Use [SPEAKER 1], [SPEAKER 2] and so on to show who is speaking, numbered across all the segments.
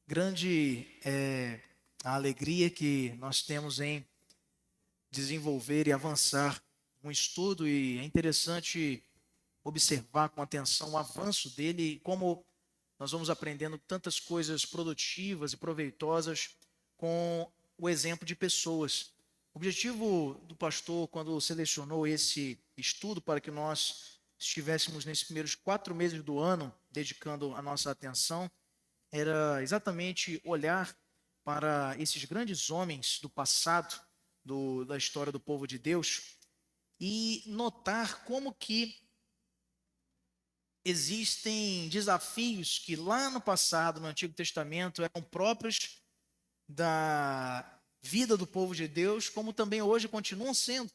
[SPEAKER 1] Grande é a alegria que nós temos em desenvolver e avançar um estudo, e é interessante observar com atenção o avanço dele e como nós vamos aprendendo tantas coisas produtivas e proveitosas com o exemplo de pessoas. O objetivo do pastor, quando selecionou esse estudo para que nós estivéssemos nesses primeiros 4 meses do ano dedicando a nossa atenção, era exatamente olhar para esses grandes homens do passado, da história do povo de Deus, e notar como que existem desafios que lá no passado, no Antigo Testamento, eram próprios da vida do povo de Deus, como também hoje continuam sendo.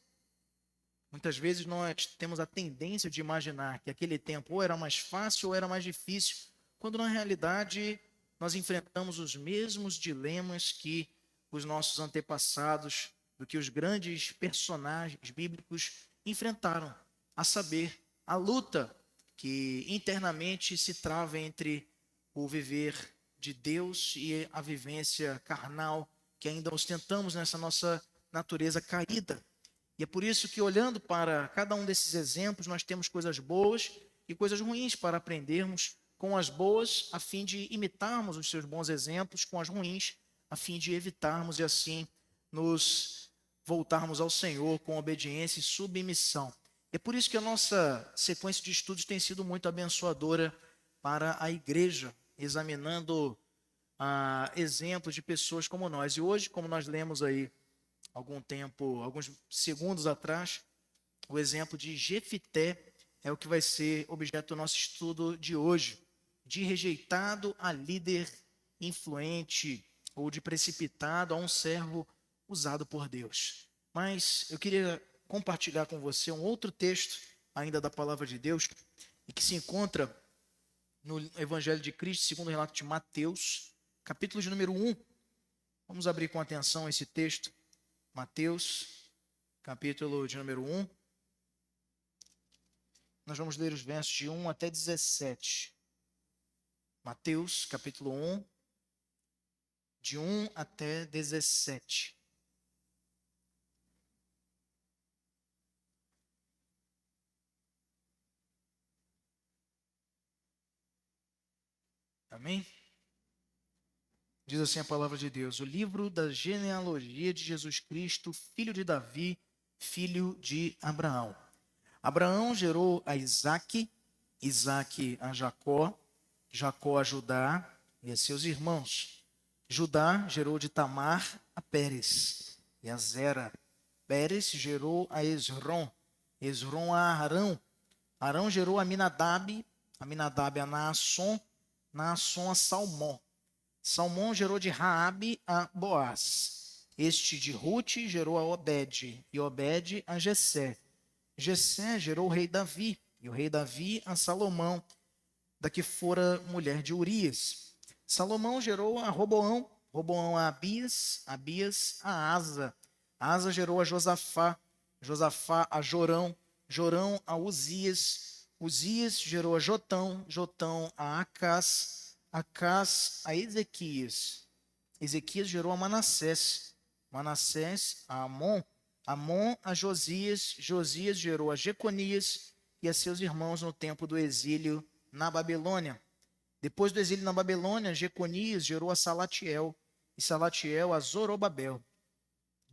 [SPEAKER 1] Muitas vezes nós temos a tendência de imaginar que aquele tempo ou era mais fácil ou era mais difícil, quando na realidade nós enfrentamos os mesmos dilemas que os nossos antepassados, do que os grandes personagens bíblicos enfrentaram, a saber, a luta que internamente se trava entre o viver de Deus e a vivência carnal que ainda ostentamos nessa nossa natureza caída. E é por isso que, olhando para cada um desses exemplos, nós temos coisas boas e coisas ruins para aprendermos com as boas, a fim de imitarmos os seus bons exemplos, com as ruins, a fim de evitarmos e assim nos voltarmos ao Senhor com obediência e submissão. É por isso que a nossa sequência de estudos tem sido muito abençoadora para a igreja, examinando exemplos de pessoas como nós. E hoje, como nós lemos aí alguns segundos atrás, o exemplo de Jefité é o que vai ser objeto do nosso estudo de hoje. De rejeitado a líder influente, ou de precipitado a um servo usado por Deus. Mas eu queria compartilhar com você um outro texto, ainda da palavra de Deus, e que se encontra no Evangelho de Cristo, segundo o relato de Mateus, capítulo de número 1. Vamos abrir com atenção esse texto. Mateus, capítulo de número 1. Nós vamos ler os versos de 1 até 17. Mateus, capítulo 1, de 1 até 17. Amém? Diz assim a palavra de Deus: o livro da genealogia de Jesus Cristo, filho de Davi, filho de Abraão. Abraão gerou a Isaque, Isaque a Jacó, Jacó a Judá e a seus irmãos. Judá gerou de Tamar a Pérez e a Zera. Pérez gerou a Esrom, Esrom a Arão. Arão gerou a Aminadab, Aminadab a Naasson, Naasson a Salmão. Salmão gerou de Raabe a Boaz. Este de Rute gerou a Obed, e Obed a Jessé. Jessé gerou o rei Davi, e o rei Davi a Salomão, da que fora mulher de Urias. Salomão gerou a Roboão, Roboão a Abias, Abias a Asa. Asa gerou a Josafá, Josafá a Jorão, Jorão a Uzias. Uzias gerou a Jotão, Jotão a Acás, Acás a Ezequias. Ezequias gerou a Manassés, Manassés a Amon, Amon a Josias, Josias gerou a Jeconias e a seus irmãos no tempo do exílio na Babilônia. Depois do exílio na Babilônia, Jeconias gerou a Salatiel, e Salatiel a Zorobabel.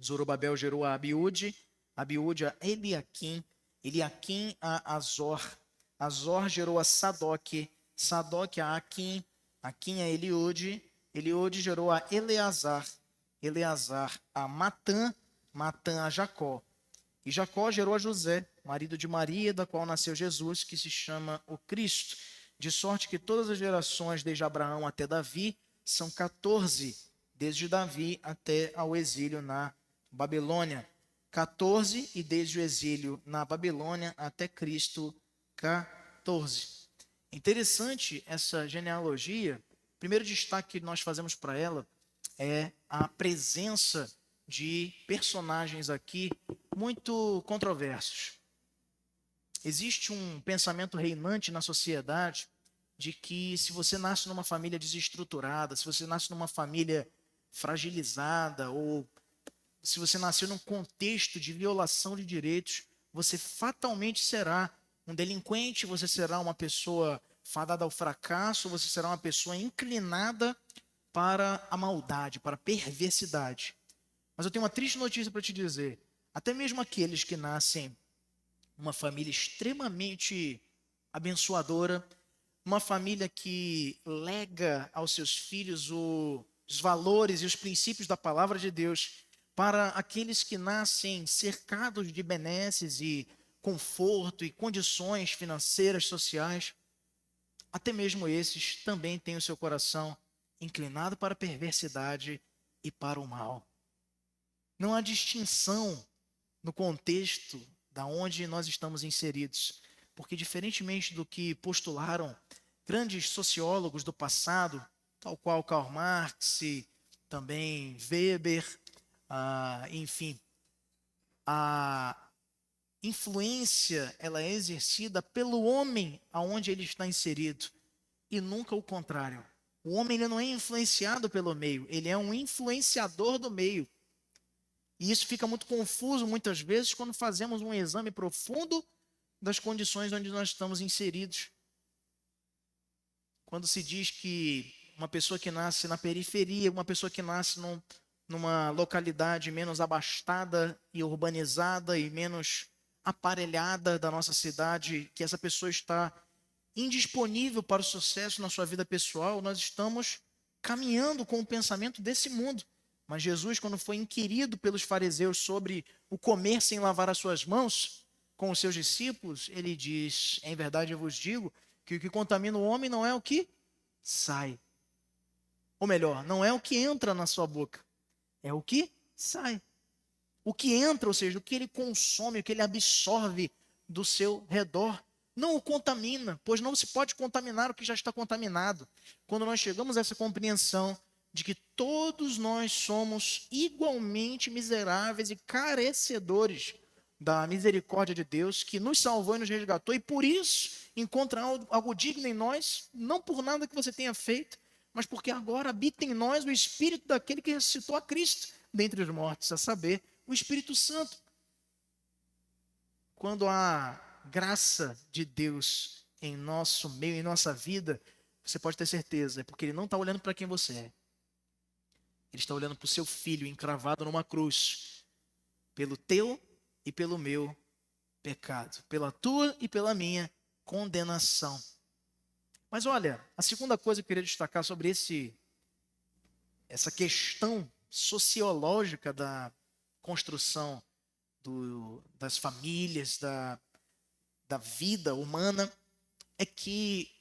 [SPEAKER 1] Zorobabel gerou a Abiúde, Abiúde a Eliaquim, Eliaquim a Azor. Azor gerou a Sadoque, Sadoque a Aquim, Aquim a Eliúde, Eliúde gerou a Eleazar, Eleazar a Matã, Matã a Jacó. E Jacó gerou a José, marido de Maria, da qual nasceu Jesus, que se chama o Cristo. De sorte que todas as gerações, desde Abraão até Davi, são 14, desde Davi até ao exílio na Babilônia. 14, e desde o exílio na Babilônia até Cristo, 14. Interessante essa genealogia. O primeiro destaque que nós fazemos para ela é a presença de personagens aqui muito controversos. Existe um pensamento reinante na sociedade de que se você nasce numa família desestruturada, se você nasce numa família fragilizada, ou se você nasceu num contexto de violação de direitos, você fatalmente será um delinquente, você será uma pessoa fadada ao fracasso, você será uma pessoa inclinada para a maldade, para a perversidade. Mas eu tenho uma triste notícia para te dizer. Até mesmo aqueles que nascem numa família extremamente abençoadora, uma família que lega aos seus filhos os valores e os princípios da palavra de Deus, para aqueles que nascem cercados de benesses e conforto e condições financeiras, sociais, até mesmo esses também têm o seu coração inclinado para a perversidade e para o mal. Não há distinção no contexto da onde nós estamos inseridos, porque diferentemente do que postularam grandes sociólogos do passado, tal qual Karl Marx e também Weber, enfim, a influência ela é exercida pelo homem aonde ele está inserido e nunca o contrário. O homem ele não é influenciado pelo meio, ele é um influenciador do meio. E isso fica muito confuso muitas vezes quando fazemos um exame profundo das condições onde nós estamos inseridos. Quando se diz que uma pessoa que nasce na periferia, uma pessoa que nasce numa localidade menos abastada e urbanizada e menos aparelhada da nossa cidade, que essa pessoa está indisponível para o sucesso na sua vida pessoal, nós estamos caminhando com o pensamento desse mundo. Mas Jesus, quando foi inquirido pelos fariseus sobre o comer sem lavar as suas mãos com os seus discípulos, ele diz: em verdade eu vos digo que o que contamina o homem não é o que sai. Ou melhor, não é o que entra na sua boca, é o que sai. O que entra, ou seja, o que ele consome, o que ele absorve do seu redor, não o contamina, pois não se pode contaminar o que já está contaminado. Quando nós chegamos a essa compreensão de que todos nós somos igualmente miseráveis e carecedores da misericórdia de Deus, que nos salvou e nos resgatou, e por isso encontra algo digno em nós, não por nada que você tenha feito, mas porque agora habita em nós o Espírito daquele que ressuscitou a Cristo dentre os mortos, a saber, o Espírito Santo. Quando há graça de Deus em nosso meio, em nossa vida, você pode ter certeza, é porque Ele não está olhando para quem você é. Ele está olhando para o seu filho encravado numa cruz, pelo teu e pelo meu pecado, pela tua e pela minha condenação. Mas olha, a segunda coisa que eu queria destacar sobre essa questão sociológica da construção das famílias, da vida humana, é que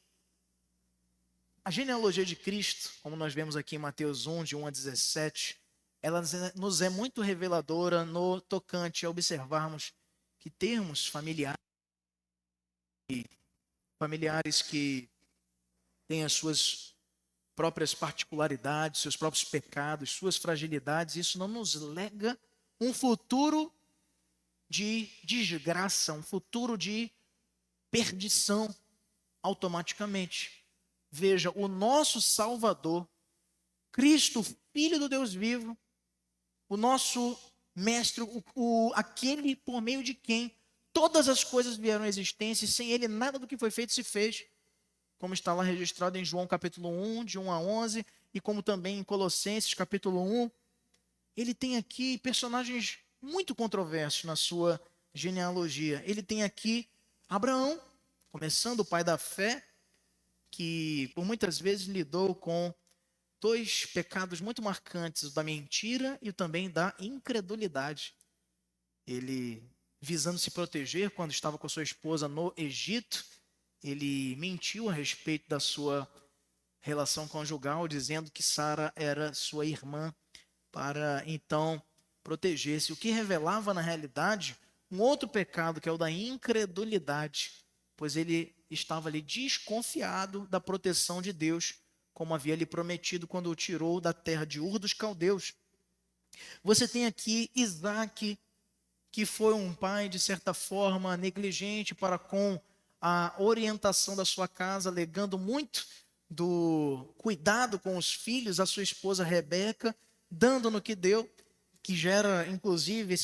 [SPEAKER 1] a genealogia de Cristo, como nós vemos aqui em Mateus 1, de 1 a 17, ela nos é muito reveladora no tocante a observarmos que termos familiares que têm as suas próprias particularidades, seus próprios pecados, suas fragilidades, isso não nos lega um futuro de desgraça, um futuro de perdição automaticamente. Veja, o nosso Salvador, Cristo, Filho do Deus vivo, o nosso Mestre, aquele por meio de quem todas as coisas vieram à existência, e sem ele nada do que foi feito se fez, como está lá registrado em João capítulo 1, de 1 a 11, e como também em Colossenses capítulo 1, ele tem aqui personagens muito controversos na sua genealogia. Ele tem aqui Abraão, começando o pai da fé, que por muitas vezes lidou com dois pecados muito marcantes, o da mentira e também da incredulidade. Ele, visando se proteger quando estava com sua esposa no Egito, ele mentiu a respeito da sua relação conjugal, dizendo que Sara era sua irmã, para então proteger-se, o que revelava na realidade um outro pecado, que é o da incredulidade, pois ele estava ali desconfiado da proteção de Deus, como havia lhe prometido quando o tirou da terra de Ur dos Caldeus. Você tem aqui Isaac, que foi um pai de certa forma negligente para com a orientação da sua casa, legando muito do cuidado com os filhos, a sua esposa Rebeca, dando no que deu, que gera, inclusive,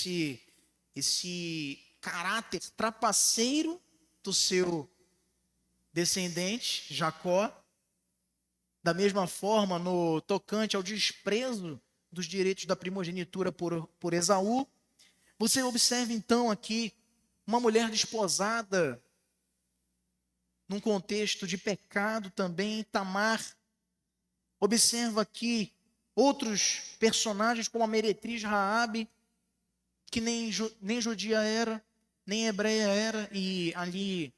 [SPEAKER 1] esse caráter trapaceiro do seu descendente, Jacó. Da mesma forma, no tocante ao desprezo dos direitos da primogenitura por Esaú, você observa então aqui uma mulher desposada, num contexto de pecado também, Tamar. Observa aqui outros personagens como a meretriz Raabe, que nem judia era, nem hebreia era, e ali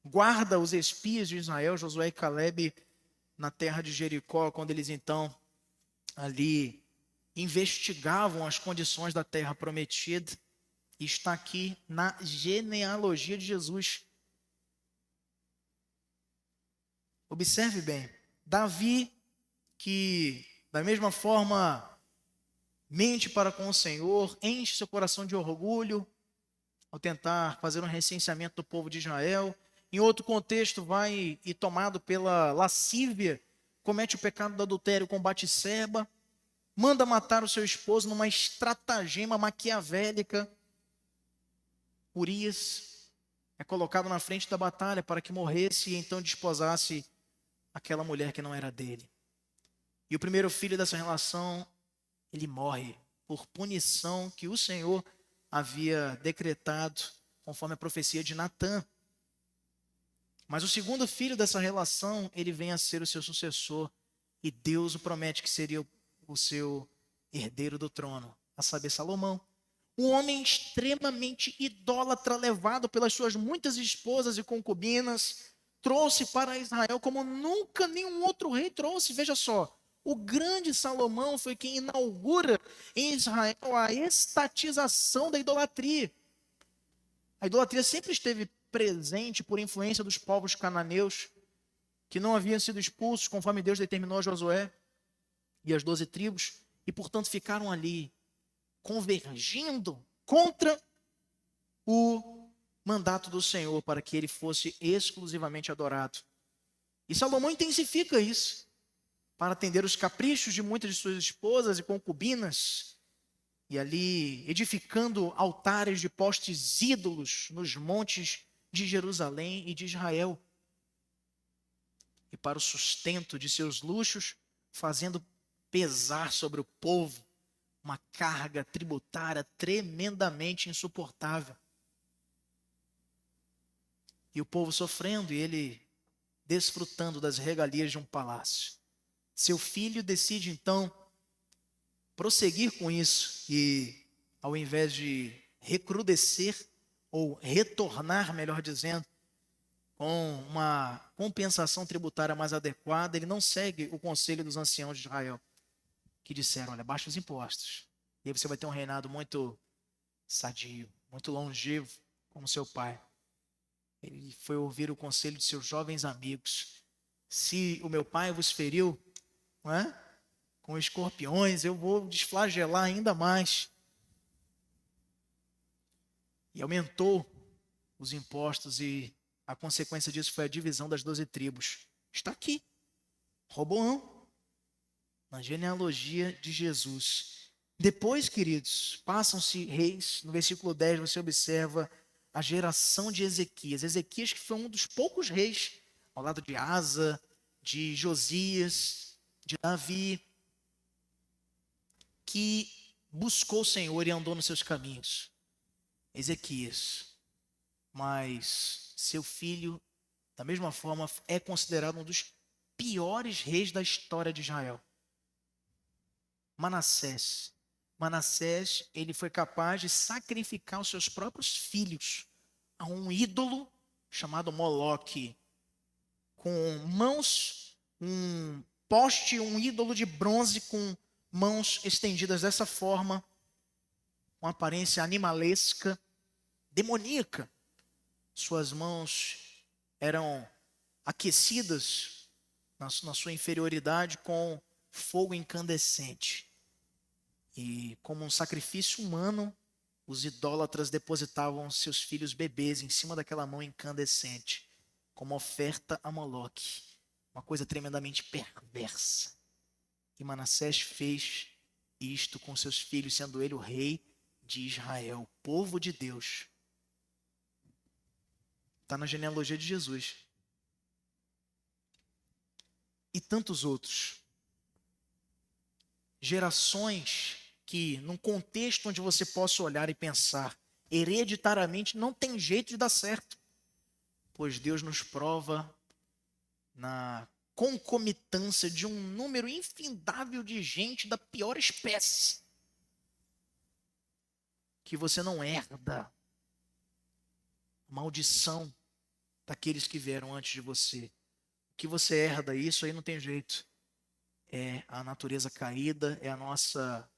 [SPEAKER 1] guarda os espias de Israel, Josué e Calebe, na terra de Jericó, quando eles então ali investigavam as condições da terra prometida. Está aqui na genealogia de Jesus. Observe bem, Davi, que da mesma forma mente para com o Senhor, enche seu coração de orgulho ao tentar fazer um recenseamento do povo de Israel. Em outro contexto, vai e tomado pela lascívia, comete o pecado do adultério com Batseba, manda matar o seu esposo numa estratagema maquiavélica. Urias é colocado na frente da batalha para que morresse e então desposasse aquela mulher que não era dele. E o primeiro filho dessa relação, ele morre por punição que o Senhor havia decretado, conforme a profecia de Natã. Mas o segundo filho dessa relação, ele vem a ser o seu sucessor, e Deus o promete que seria o seu herdeiro do trono, a saber, Salomão. Um homem extremamente idólatra, levado pelas suas muitas esposas e concubinas, trouxe para Israel como nunca nenhum outro rei trouxe. Veja só, o grande Salomão foi quem inaugura em Israel a estatização da idolatria. A idolatria sempre esteve presente por influência dos povos cananeus, que não haviam sido expulsos conforme Deus determinou a Josué e as 12 tribos, e portanto ficaram ali convergindo contra o mandato do Senhor para que ele fosse exclusivamente adorado. E Salomão intensifica isso para atender os caprichos de muitas de suas esposas e concubinas, e ali edificando altares de postes ídolos nos montes de Jerusalém e de Israel. E para o sustento de seus luxos, fazendo pesar sobre o povo uma carga tributária tremendamente insuportável. E o povo sofrendo e ele desfrutando das regalias de um palácio. Seu filho decide então prosseguir com isso e, ao invés de recrudescer ou retornar, melhor dizendo, com uma compensação tributária mais adequada, ele não segue o conselho dos anciãos de Israel, que disseram: olha, baixa os impostos, e aí você vai ter um reinado muito sadio, muito longevo, como seu pai. Ele foi ouvir o conselho de seus jovens amigos: se o meu pai vos feriu, não é? Com escorpiões, eu vou desflagelar ainda mais. E aumentou os impostos, e a consequência disso foi a divisão das 12 tribos. Está aqui, Roboão, na genealogia de Jesus. Depois, queridos, passam-se reis. No versículo 10 você observa a geração de Ezequias. Ezequias, que foi um dos poucos reis, ao lado de Asa, de Josias, de Davi, que buscou o Senhor e andou nos seus caminhos. Ezequias. Mas seu filho, da mesma forma, é considerado um dos piores reis da história de Israel. Manassés. Manassés, ele foi capaz de sacrificar os seus próprios filhos a um ídolo chamado Moloque, com mãos, um poste, um ídolo de bronze com mãos estendidas dessa forma, com aparência animalesca, demoníaca. Suas mãos eram aquecidas na sua inferioridade com fogo incandescente. E como um sacrifício humano, os idólatras depositavam seus filhos bebês em cima daquela mão incandescente. como oferta a Moloque. Uma coisa tremendamente perversa. E Manassés fez isto com seus filhos, sendo ele o rei de Israel, povo de Deus. Está na genealogia de Jesus. E tantos outros. Gerações que, num contexto onde você possa olhar e pensar, hereditariamente não tem jeito de dar certo. Pois Deus nos prova na concomitância de um número infindável de gente da pior espécie, que você não herda. Maldição daqueles que vieram antes de você. O que você herda, isso aí não tem jeito. É a natureza caída, é a nossa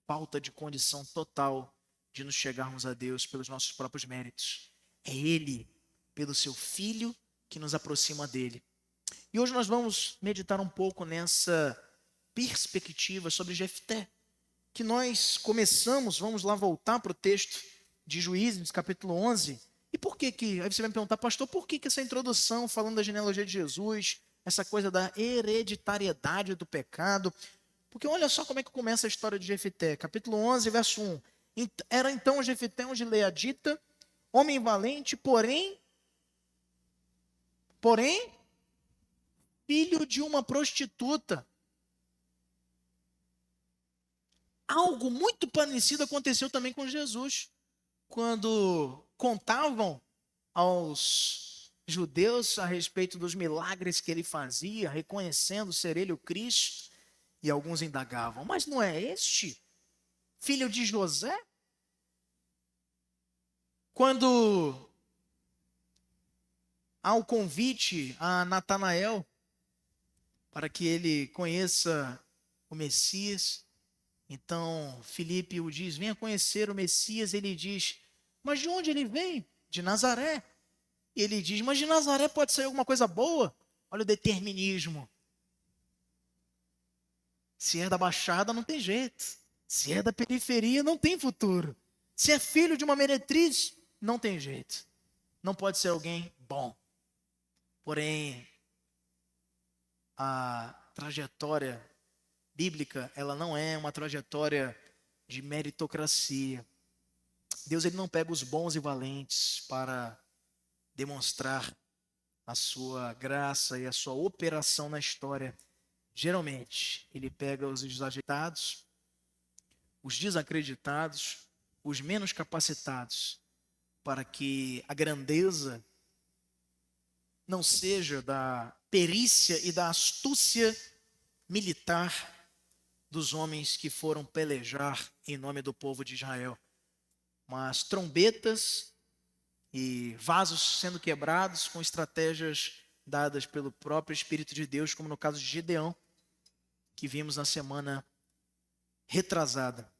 [SPEAKER 1] falta de condição total de nos chegarmos a Deus pelos nossos próprios méritos. É Ele, pelo seu Filho, que nos aproxima dele. E hoje nós vamos meditar um pouco nessa perspectiva sobre Jefté, que nós começamos, vamos lá voltar para o texto de Juízes, capítulo 11. E por que que, aí você vai me perguntar, pastor, por que que essa introdução falando da genealogia de Jesus, essa coisa da hereditariedade do pecado? Porque olha só como é que começa a história de Jefté, capítulo 11, verso 1. Era então Jefté um gileadita, homem valente, porém, filho de uma prostituta. Algo muito parecido aconteceu também com Jesus. Quando contavam aos judeus a respeito dos milagres que ele fazia, reconhecendo ser ele o Cristo, e alguns indagavam, mas não é este filho de José? Quando há o convite a Natanael para que ele conheça o Messias, então Filipe o diz, venha conhecer o Messias. Ele diz, mas de onde ele vem? De Nazaré. E ele diz, mas de Nazaré pode sair alguma coisa boa? Olha o determinismo. Se é da Baixada, não tem jeito. Se é da periferia, não tem futuro. Se é filho de uma meretriz, não tem jeito. Não pode ser alguém bom. Porém, a trajetória bíblica, ela não é uma trajetória de meritocracia. Deus, ele não pega os bons e valentes para demonstrar a sua graça e a sua operação na história. Geralmente, ele pega os desajeitados, os desacreditados, os menos capacitados, para que a grandeza não seja da perícia e da astúcia militar dos homens que foram pelejar em nome do povo de Israel, mas trombetas e vasos sendo quebrados com estratégias dadas pelo próprio Espírito de Deus, como no caso de Gideão, que vimos na semana retrasada.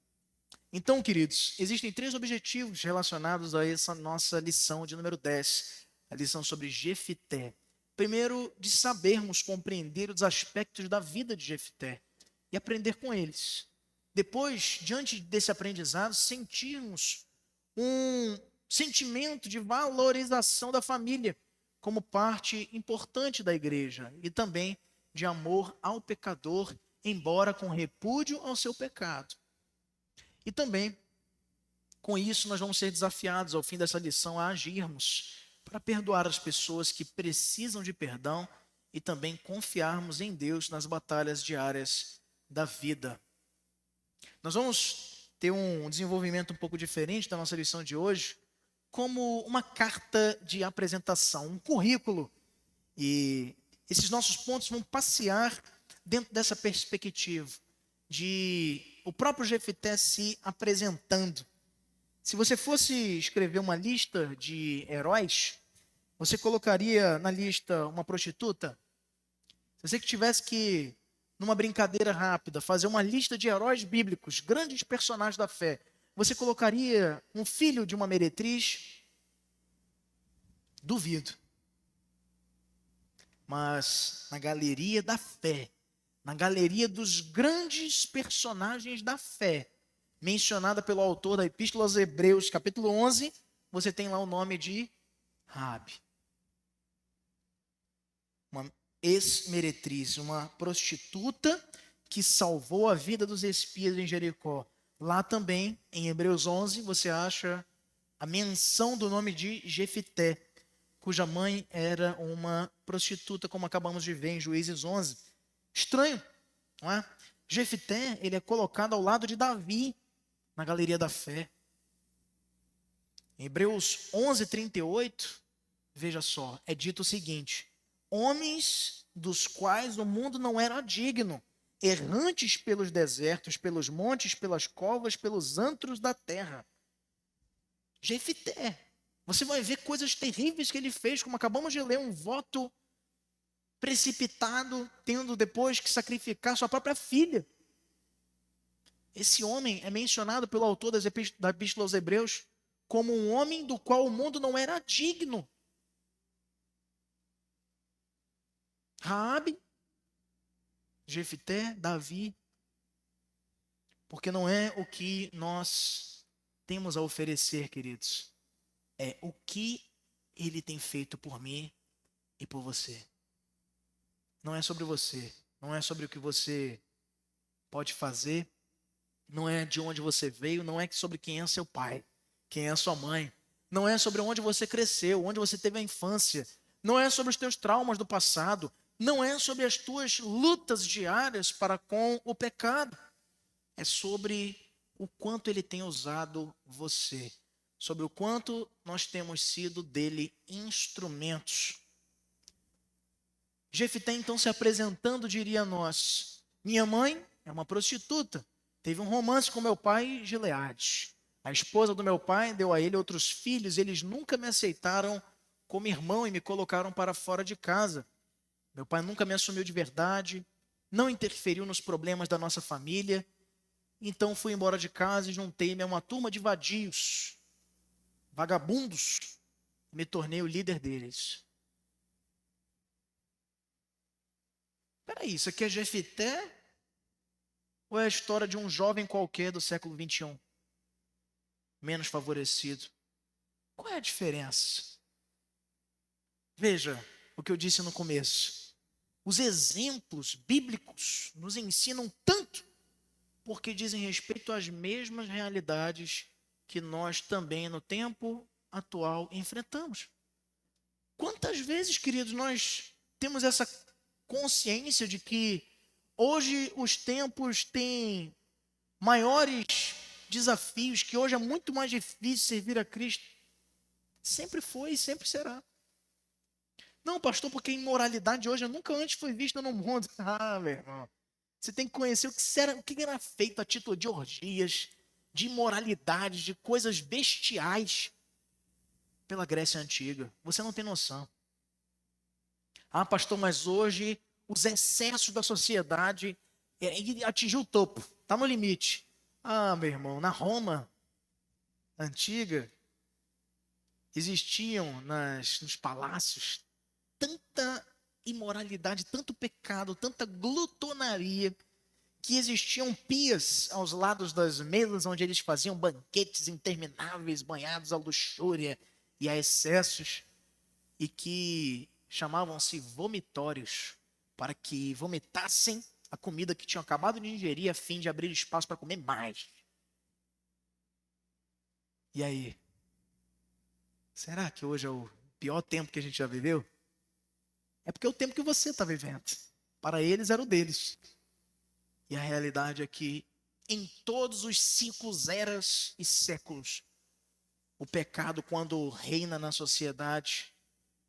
[SPEAKER 1] Então, queridos, existem 3 objetivos relacionados a essa nossa lição de número 10, a lição sobre Jefté. Primeiro, de sabermos compreender os aspectos da vida de Jefté e aprender com eles. Depois, diante desse aprendizado, sentirmos um sentimento de valorização da família como parte importante da igreja e também de amor ao pecador, embora com repúdio ao seu pecado. E também, com isso, nós vamos ser desafiados ao fim dessa lição a agirmos para perdoar as pessoas que precisam de perdão e também confiarmos em Deus nas batalhas diárias da vida. Nós vamos ter um desenvolvimento um pouco diferente da nossa lição de hoje, como uma carta de apresentação, um currículo. E esses nossos pontos vão passear dentro dessa perspectiva de o próprio Jefté se apresentando. Se você fosse escrever uma lista de heróis, você colocaria na lista uma prostituta? Se você que tivesse que, numa brincadeira rápida, fazer uma lista de heróis bíblicos, grandes personagens da fé, você colocaria um filho de uma meretriz? Duvido. Mas na galeria da fé, na galeria dos grandes personagens da fé, mencionada pelo autor da Epístola aos Hebreus, capítulo 11, você tem lá o nome de Raabe. uma ex-meretriz, uma prostituta que salvou a vida dos espias em Jericó. Lá também, em Hebreus 11, você acha a menção do nome de Jefité, cuja mãe era uma prostituta, como acabamos de ver em Juízes 11. Estranho, não é? Jefité, ele é colocado ao lado de Davi na galeria da fé. Em Hebreus 11:38, veja só, é dito o seguinte: homens dos quais o mundo não era digno, errantes pelos desertos, pelos montes, pelas covas, pelos antros da terra. Jefité, você vai ver coisas terríveis que ele fez, como acabamos de ler, um voto precipitado, tendo depois que sacrificar sua própria filha. Esse homem é mencionado pelo autor da Epístola aos Hebreus como um homem do qual o mundo não era digno. Raabe, Jefité, Davi, porque não é o que nós temos a oferecer, queridos, é o que ele tem feito por mim e por você. Não é sobre você, não é sobre o que você pode fazer, não é de onde você veio, não é sobre quem é seu pai, quem é sua mãe, não é sobre onde você cresceu, onde você teve a infância, não é sobre os teus traumas do passado, não é sobre as tuas lutas diárias para com o pecado, é sobre o quanto ele tem usado você, sobre o quanto nós temos sido dele instrumentos. Jefité então se apresentando diria a nós: minha mãe é uma prostituta, teve um romance com meu pai Gileade. A esposa do meu pai deu a ele outros filhos, eles nunca me aceitaram como irmão e me colocaram para fora de casa. Meu pai nunca me assumiu de verdade, não interferiu nos problemas da nossa família. Então fui embora de casa e juntei-me a uma turma de vadios, vagabundos, e me tornei o líder deles. Peraí, isso aqui é Jefité ou é a história de um jovem qualquer do século 21? Menos favorecido. Qual é a diferença? Veja o que eu disse no começo. Os exemplos bíblicos nos ensinam tanto porque dizem respeito às mesmas realidades que nós também no tempo atual enfrentamos. Quantas vezes, queridos, nós temos essa consciência de que hoje os tempos têm maiores desafios, que hoje é muito mais difícil servir a Cristo? Sempre foi e sempre será. Não, pastor, porque a imoralidade hoje nunca antes foi vista no mundo. Ah, meu irmão. Você tem que conhecer o que era feito a título de orgias, de imoralidade, de coisas bestiais pela Grécia Antiga. Você não tem noção. Ah, pastor, mas hoje os excessos da sociedade atingiu o topo, está no limite. Ah, meu irmão, na Roma Antiga existiam nos palácios tanta imoralidade, tanto pecado, tanta glutonaria, que existiam pias aos lados das mesas onde eles faziam banquetes intermináveis, banhados à luxúria e a excessos, e que chamavam-se vomitórios, para que vomitassem a comida que tinham acabado de ingerir, a fim de abrir espaço para comer mais. E aí? Será que hoje é o pior tempo que a gente já viveu? É porque é o tempo que você está vivendo. Para eles era o deles. E a realidade é que em todos os ciclos, eras e séculos, o pecado, quando reina na sociedade,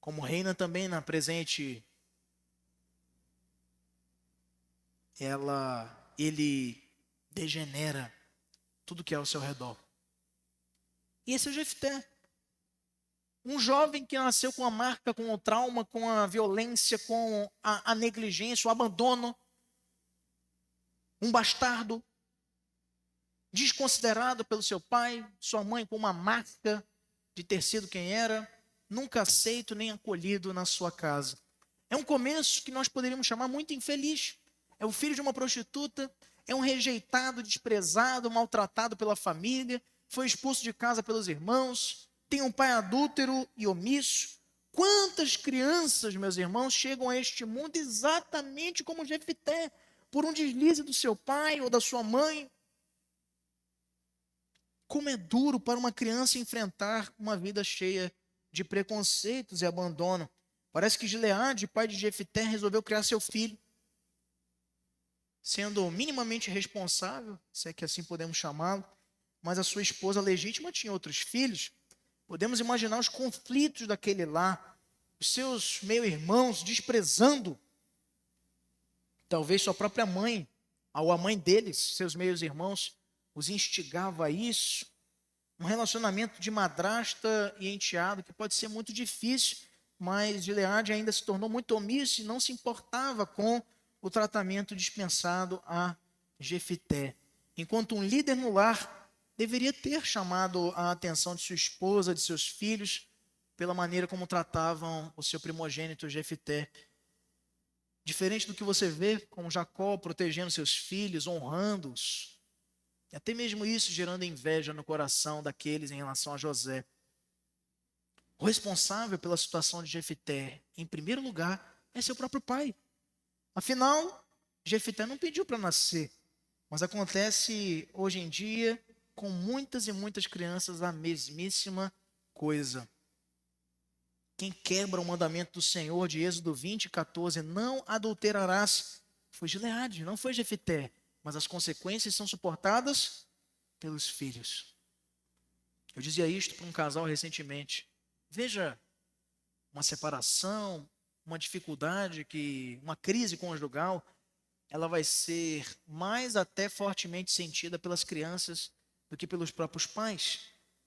[SPEAKER 1] como reina também na presente, ele degenera tudo que é ao seu redor. E esse é o Jefté. Um jovem que nasceu com a marca, com o trauma, com a violência, com a negligência, o abandono. Um bastardo, desconsiderado pelo seu pai, sua mãe, com uma marca de ter sido quem era, nunca aceito nem acolhido na sua casa. É um começo que nós poderíamos chamar muito infeliz. É o filho de uma prostituta, é um rejeitado, desprezado, maltratado pela família, foi expulso de casa pelos irmãos, tem um pai adúltero e omisso, Quantas crianças, meus irmãos, chegam a este mundo exatamente como Jefité, por um deslize do seu pai ou da sua mãe? Como é duro para uma criança enfrentar uma vida cheia de preconceitos e abandono. Parece que Gileade, pai de Jefité, resolveu criar seu filho, sendo minimamente responsável, se é que assim podemos chamá-lo, mas a sua esposa legítima tinha outros filhos. Podemos imaginar os conflitos daquele lar, os seus meio-irmãos desprezando, talvez sua própria mãe, ou a mãe deles, seus meios-irmãos, os instigava a isso. Um relacionamento de madrasta e enteado que pode ser muito difícil, mas Gileade ainda se tornou muito omisso e não se importava com o tratamento dispensado a Jefité. Enquanto um líder no lar deveria ter chamado a atenção de sua esposa, de seus filhos, pela maneira como tratavam o seu primogênito Jefité. Diferente do que você vê como Jacó protegendo seus filhos, honrando-os, e até mesmo isso gerando inveja no coração daqueles em relação a José. O responsável pela situação de Jefité, em primeiro lugar, é seu próprio pai. Afinal, Jefité não pediu para nascer, mas acontece hoje em dia com muitas e muitas crianças a mesmíssima coisa. Quem quebra o mandamento do Senhor de Êxodo 20:14, não adulterarás, foi Gileade, não foi Jefité, mas as consequências são suportadas pelos filhos. Eu dizia isto para um casal recentemente. Veja uma separação, uma dificuldade, uma crise conjugal, ela vai ser mais até fortemente sentida pelas crianças do que pelos próprios pais.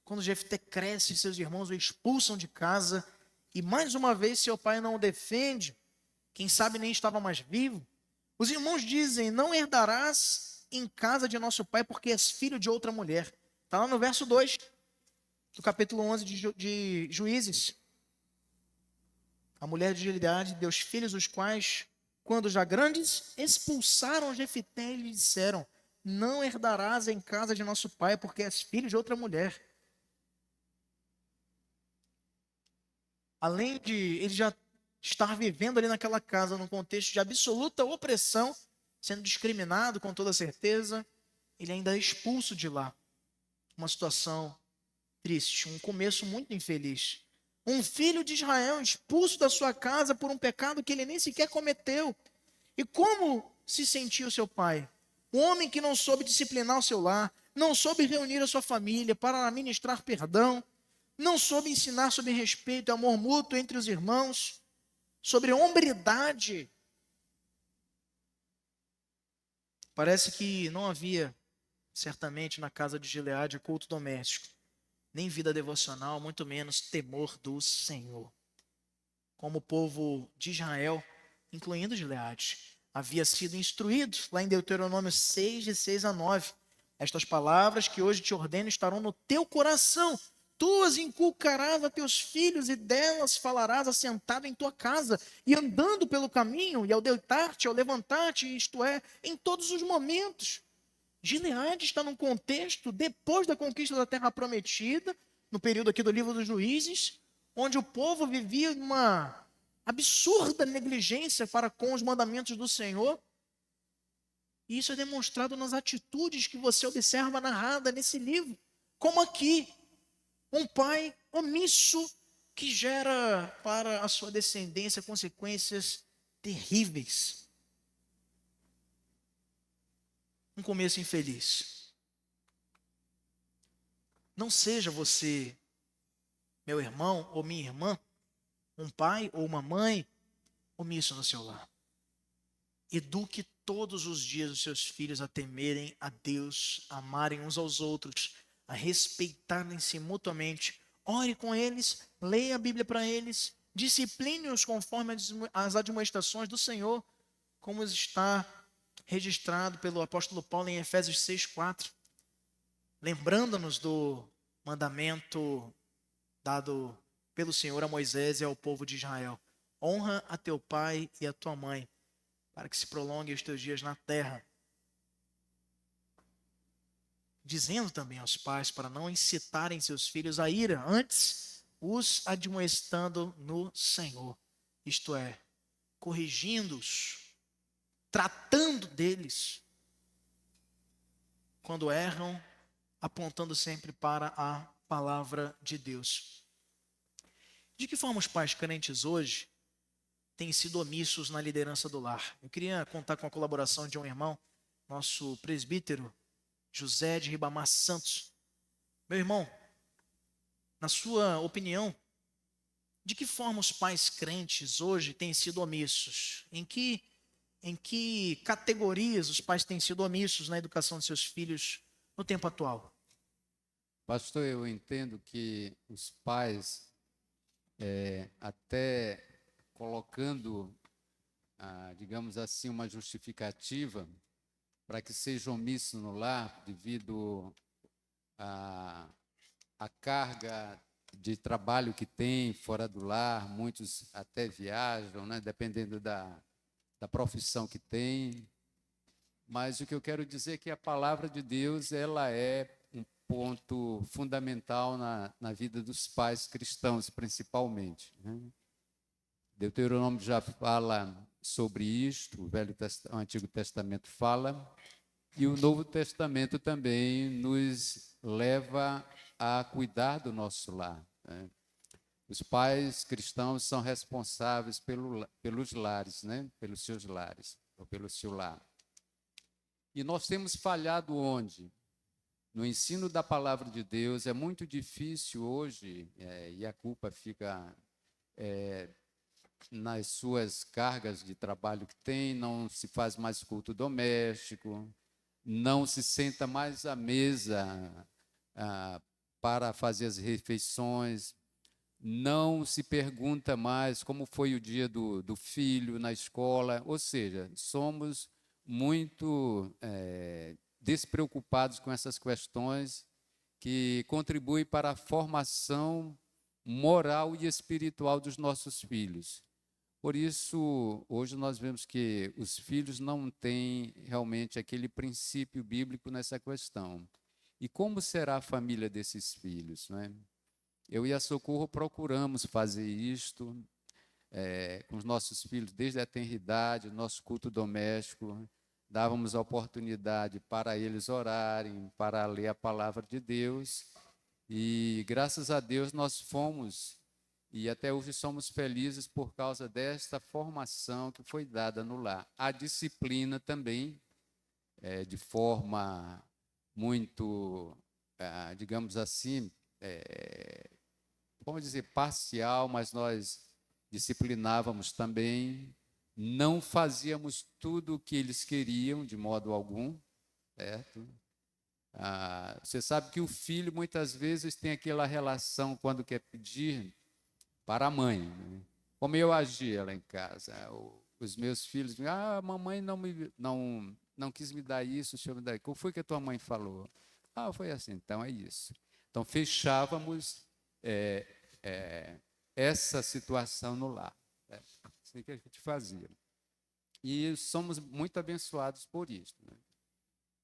[SPEAKER 1] Quando Jefté cresce, seus irmãos o expulsam de casa e mais uma vez seu pai não o defende, quem sabe nem estava mais vivo. Os irmãos dizem, não herdarás em casa de nosso pai porque és filho de outra mulher. Está lá no verso 2 do capítulo 11 de Juízes. A mulher de Gileade deu os filhos, os quais, quando já grandes, expulsaram Jefité e lhe disseram, não herdarás em casa de nosso pai porque és filho de outra mulher. Além de ele já estar vivendo ali naquela casa num contexto de absoluta opressão, sendo discriminado com toda certeza, ele ainda é expulso de lá. Uma situação triste, um começo muito infeliz. Um filho de Israel expulso da sua casa por um pecado que ele nem sequer cometeu. E como se sentiu seu pai? Um homem que não soube disciplinar o seu lar, não soube reunir a sua família para ministrar perdão, não soube ensinar sobre respeito e amor mútuo entre os irmãos, sobre hombridade. Parece que não havia, certamente, na casa de Gileade culto doméstico, nem vida devocional, muito menos temor do Senhor. Como o povo de Israel, incluindo Gileade, havia sido instruído, lá em Deuteronômio 6, de 6-9. Estas palavras que hoje te ordeno estarão no teu coração. Tu as inculcarás a teus filhos e delas falarás assentado em tua casa e andando pelo caminho e ao deitar-te, ao levantar-te, isto é, em todos os momentos. Gileade está num contexto depois da conquista da terra prometida, no período aqui do livro dos Juízes, onde o povo vivia uma absurda negligência para com os mandamentos do Senhor. E isso é demonstrado nas atitudes que você observa narrada nesse livro, como aqui. Um pai omisso que gera para a sua descendência consequências terríveis. Um começo infeliz. Não seja você, meu irmão ou minha irmã, um pai ou uma mãe omisso no seu lar. Eduque todos os dias os seus filhos a temerem a Deus, a amarem uns aos outros, a respeitarem-se mutuamente. Ore com eles, leia a Bíblia para eles, discipline-os conforme as admoestações do Senhor, como está registrado pelo apóstolo Paulo em Efésios 6:4, lembrando-nos do mandamento dado pelo Senhor a Moisés e ao povo de Israel. Honra a teu pai e a tua mãe, para que se prolonguem os teus dias na terra. Dizendo também aos pais para não incitarem seus filhos à ira, antes os admoestando no Senhor. Isto é, corrigindo-os, tratando deles quando erram, apontando sempre para a palavra de Deus. De que forma os pais crentes hoje têm sido omissos na liderança do lar? Eu queria contar com a colaboração de um irmão, nosso presbítero, José de Ribamar Santos. Meu irmão, na sua opinião, de que forma os pais crentes hoje têm sido omissos? Em que categorias os pais têm sido omissos na educação de seus filhos no tempo atual?
[SPEAKER 2] Pastor, eu entendo que os pais, até colocando, digamos assim, uma justificativa para que seja omisso no lar devido à carga de trabalho que tem fora do lar, muitos até viajam, né, dependendo da profissão que tem. Mas o que eu quero dizer é que a palavra de Deus, ela é um ponto fundamental na vida dos pais cristãos, principalmente, né? Deuteronômio já fala sobre isto, o Antigo Testamento fala, e o Novo Testamento também nos leva a cuidar do nosso lar, né? Os pais cristãos são responsáveis pelos lares, né? Pelos seus lares, ou pelo seu lar. E nós temos falhado onde? No ensino da palavra de Deus. É muito difícil hoje, e a culpa fica nas suas cargas de trabalho que tem, não se faz mais culto doméstico, não se senta mais à mesa para fazer as refeições, não se pergunta mais como foi o dia do filho na escola, ou seja, somos muito despreocupados com essas questões que contribuem para a formação moral e espiritual dos nossos filhos. Por isso, hoje nós vemos que os filhos não têm realmente aquele princípio bíblico nessa questão. E como será a família desses filhos, não é? Eu e a Socorro procuramos fazer isto com os nossos filhos desde a tenridade, o nosso culto doméstico, dávamos a oportunidade para eles orarem, para ler a palavra de Deus, e graças a Deus nós fomos, e até hoje somos felizes por causa desta formação que foi dada no lar. A disciplina também, de forma muito, digamos assim, vamos dizer, parcial, mas nós disciplinávamos também, não fazíamos tudo o que eles queriam, de modo algum, certo? Você sabe que o filho, muitas vezes, tem aquela relação, quando quer pedir, para a mãe, né? Como eu agia lá em casa. Os meus filhos, a mamãe não quis me dar isso, deixa eu me dar. Como foi que a tua mãe falou? Foi assim, então é isso. Então, fechávamos essa situação no lar. Assim que a gente fazia. E somos muito abençoados por isso, né?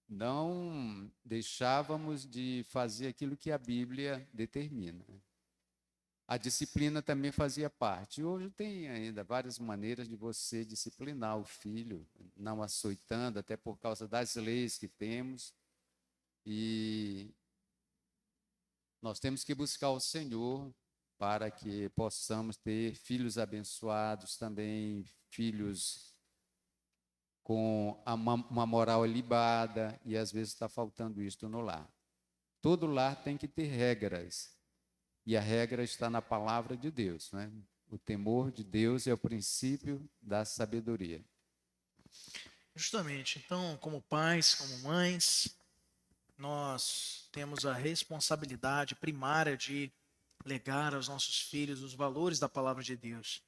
[SPEAKER 2] Não deixávamos de fazer aquilo que a Bíblia determina. A disciplina também fazia parte. E hoje tem ainda várias maneiras de você disciplinar o filho, não açoitando, até por causa das leis que temos. E nós temos que buscar o Senhor para que possamos ter filhos abençoados também, filhos com uma moral ilibada, e às vezes está faltando isto no lar. Todo lar tem que ter regras, e a regra está na palavra de Deus, né? O temor de Deus é o princípio da sabedoria.
[SPEAKER 1] Justamente. Então, como pais, como mães, nós temos a responsabilidade primária de legar aos nossos filhos os valores da palavra de Deus.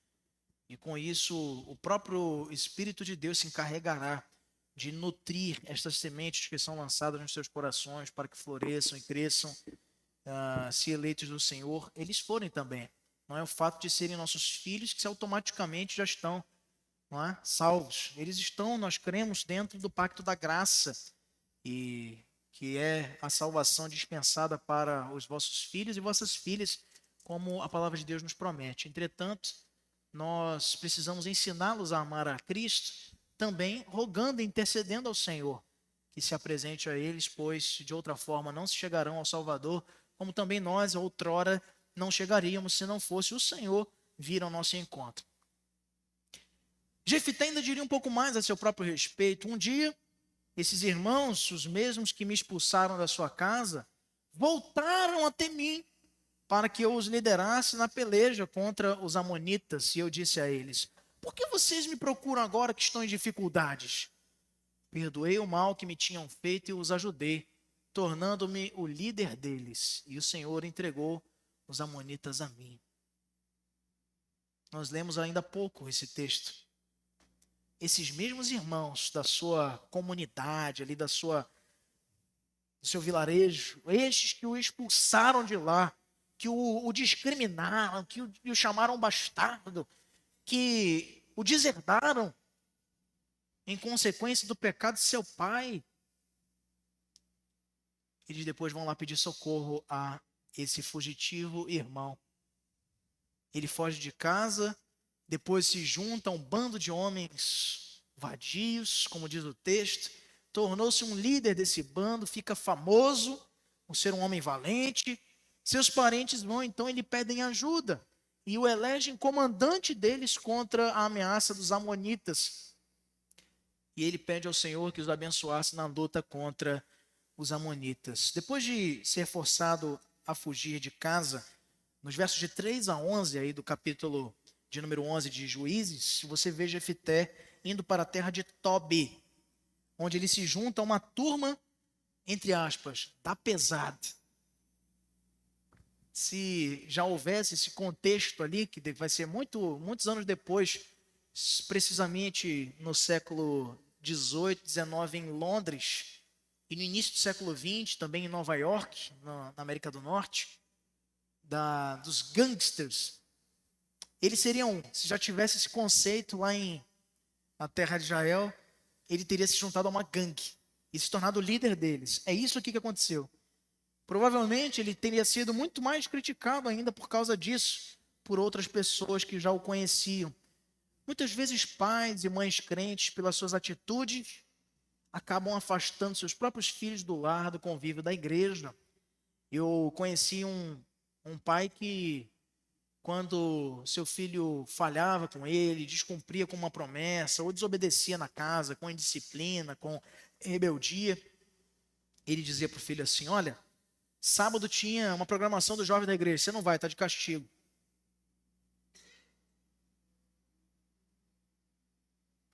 [SPEAKER 1] E com isso, o próprio Espírito de Deus se encarregará de nutrir estas sementes que são lançadas nos seus corações para que floresçam e cresçam, se eleitos do Senhor, eles forem também. Não é o fato de serem nossos filhos que automaticamente já estão, não é, salvos. Eles estão, nós cremos, dentro do pacto da graça, e que é a salvação dispensada para os vossos filhos e vossas filhas, como a palavra de Deus nos promete. Entretanto, nós precisamos ensiná-los a amar a Cristo, também rogando e intercedendo ao Senhor que se apresente a eles, pois de outra forma não se chegarão ao Salvador, como também nós, outrora, não chegaríamos se não fosse o Senhor vir ao nosso encontro. Jefité ainda diria um pouco mais a seu próprio respeito. Um dia, esses irmãos, os mesmos que me expulsaram da sua casa, voltaram até mim para que eu os liderasse na peleja contra os amonitas. E eu disse a eles: por que vocês me procuram agora que estão em dificuldades? Perdoei o mal que me tinham feito e os ajudei, tornando-me o líder deles. E o Senhor entregou os amonitas a mim. Nós lemos ainda há pouco esse texto. Esses mesmos irmãos da sua comunidade, ali do seu vilarejo, estes que o expulsaram de lá, que o discriminaram, que o chamaram bastardo, que o deserdaram em consequência do pecado de seu pai, eles depois vão lá pedir socorro a esse fugitivo irmão. Ele foge de casa, depois se junta a um bando de homens vadios, como diz o texto, tornou-se um líder desse bando, fica famoso por ser um homem valente. Seus parentes vão então e lhe pedem ajuda e o elegem comandante deles contra a ameaça dos amonitas. E ele pede ao Senhor que os abençoasse na luta contra os amonitas. Depois de ser forçado a fugir de casa, nos versos de 3 a 11 aí do capítulo de número 11 de Juízes, você vê Jefité indo para a terra de Tobi, onde ele se junta a uma turma, entre aspas, da pesada. Se já houvesse esse contexto ali, que vai ser muitos anos depois, precisamente no século XVIII, XIX em Londres, e no início do século XX, também em Nova York, na América do Norte, dos gangsters, eles seriam, se já tivesse esse conceito lá na terra de Israel, ele teria se juntado a uma gangue e se tornado o líder deles. É isso aqui que aconteceu. Provavelmente ele teria sido muito mais criticado ainda por causa disso, por outras pessoas que já o conheciam. Muitas vezes pais e mães crentes, pelas suas atitudes, acabam afastando seus próprios filhos do lar, do convívio da igreja. Eu conheci um pai que, quando seu filho falhava com ele, descumpria com uma promessa, ou desobedecia na casa, com indisciplina, com rebeldia, ele dizia para o filho assim: olha, sábado tinha uma programação do jovem da igreja, você não vai, está de castigo.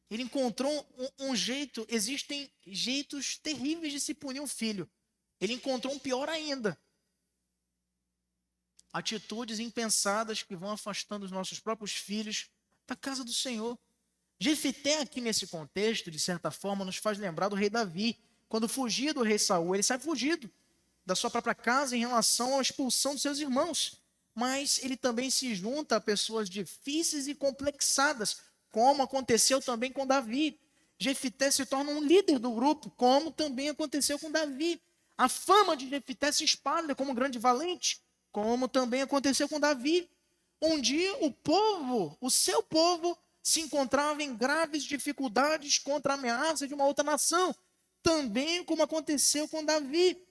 [SPEAKER 1] Ele encontrou um jeito, existem jeitos terríveis de se punir um filho. Ele encontrou um pior ainda. Atitudes impensadas que vão afastando os nossos próprios filhos da casa do Senhor. Jefité aqui nesse contexto, de certa forma, nos faz lembrar do rei Davi. Quando fugia do rei Saul, ele sai fugido da sua própria casa em relação à expulsão dos seus irmãos. Mas ele também se junta a pessoas difíceis e complexadas, como aconteceu também com Davi. Jefité se torna um líder do grupo, como também aconteceu com Davi. A fama de Jefité se espalha como um grande valente, como também aconteceu com Davi. Um dia o seu povo, se encontrava em graves dificuldades contra a ameaça de uma outra nação, também como aconteceu com Davi.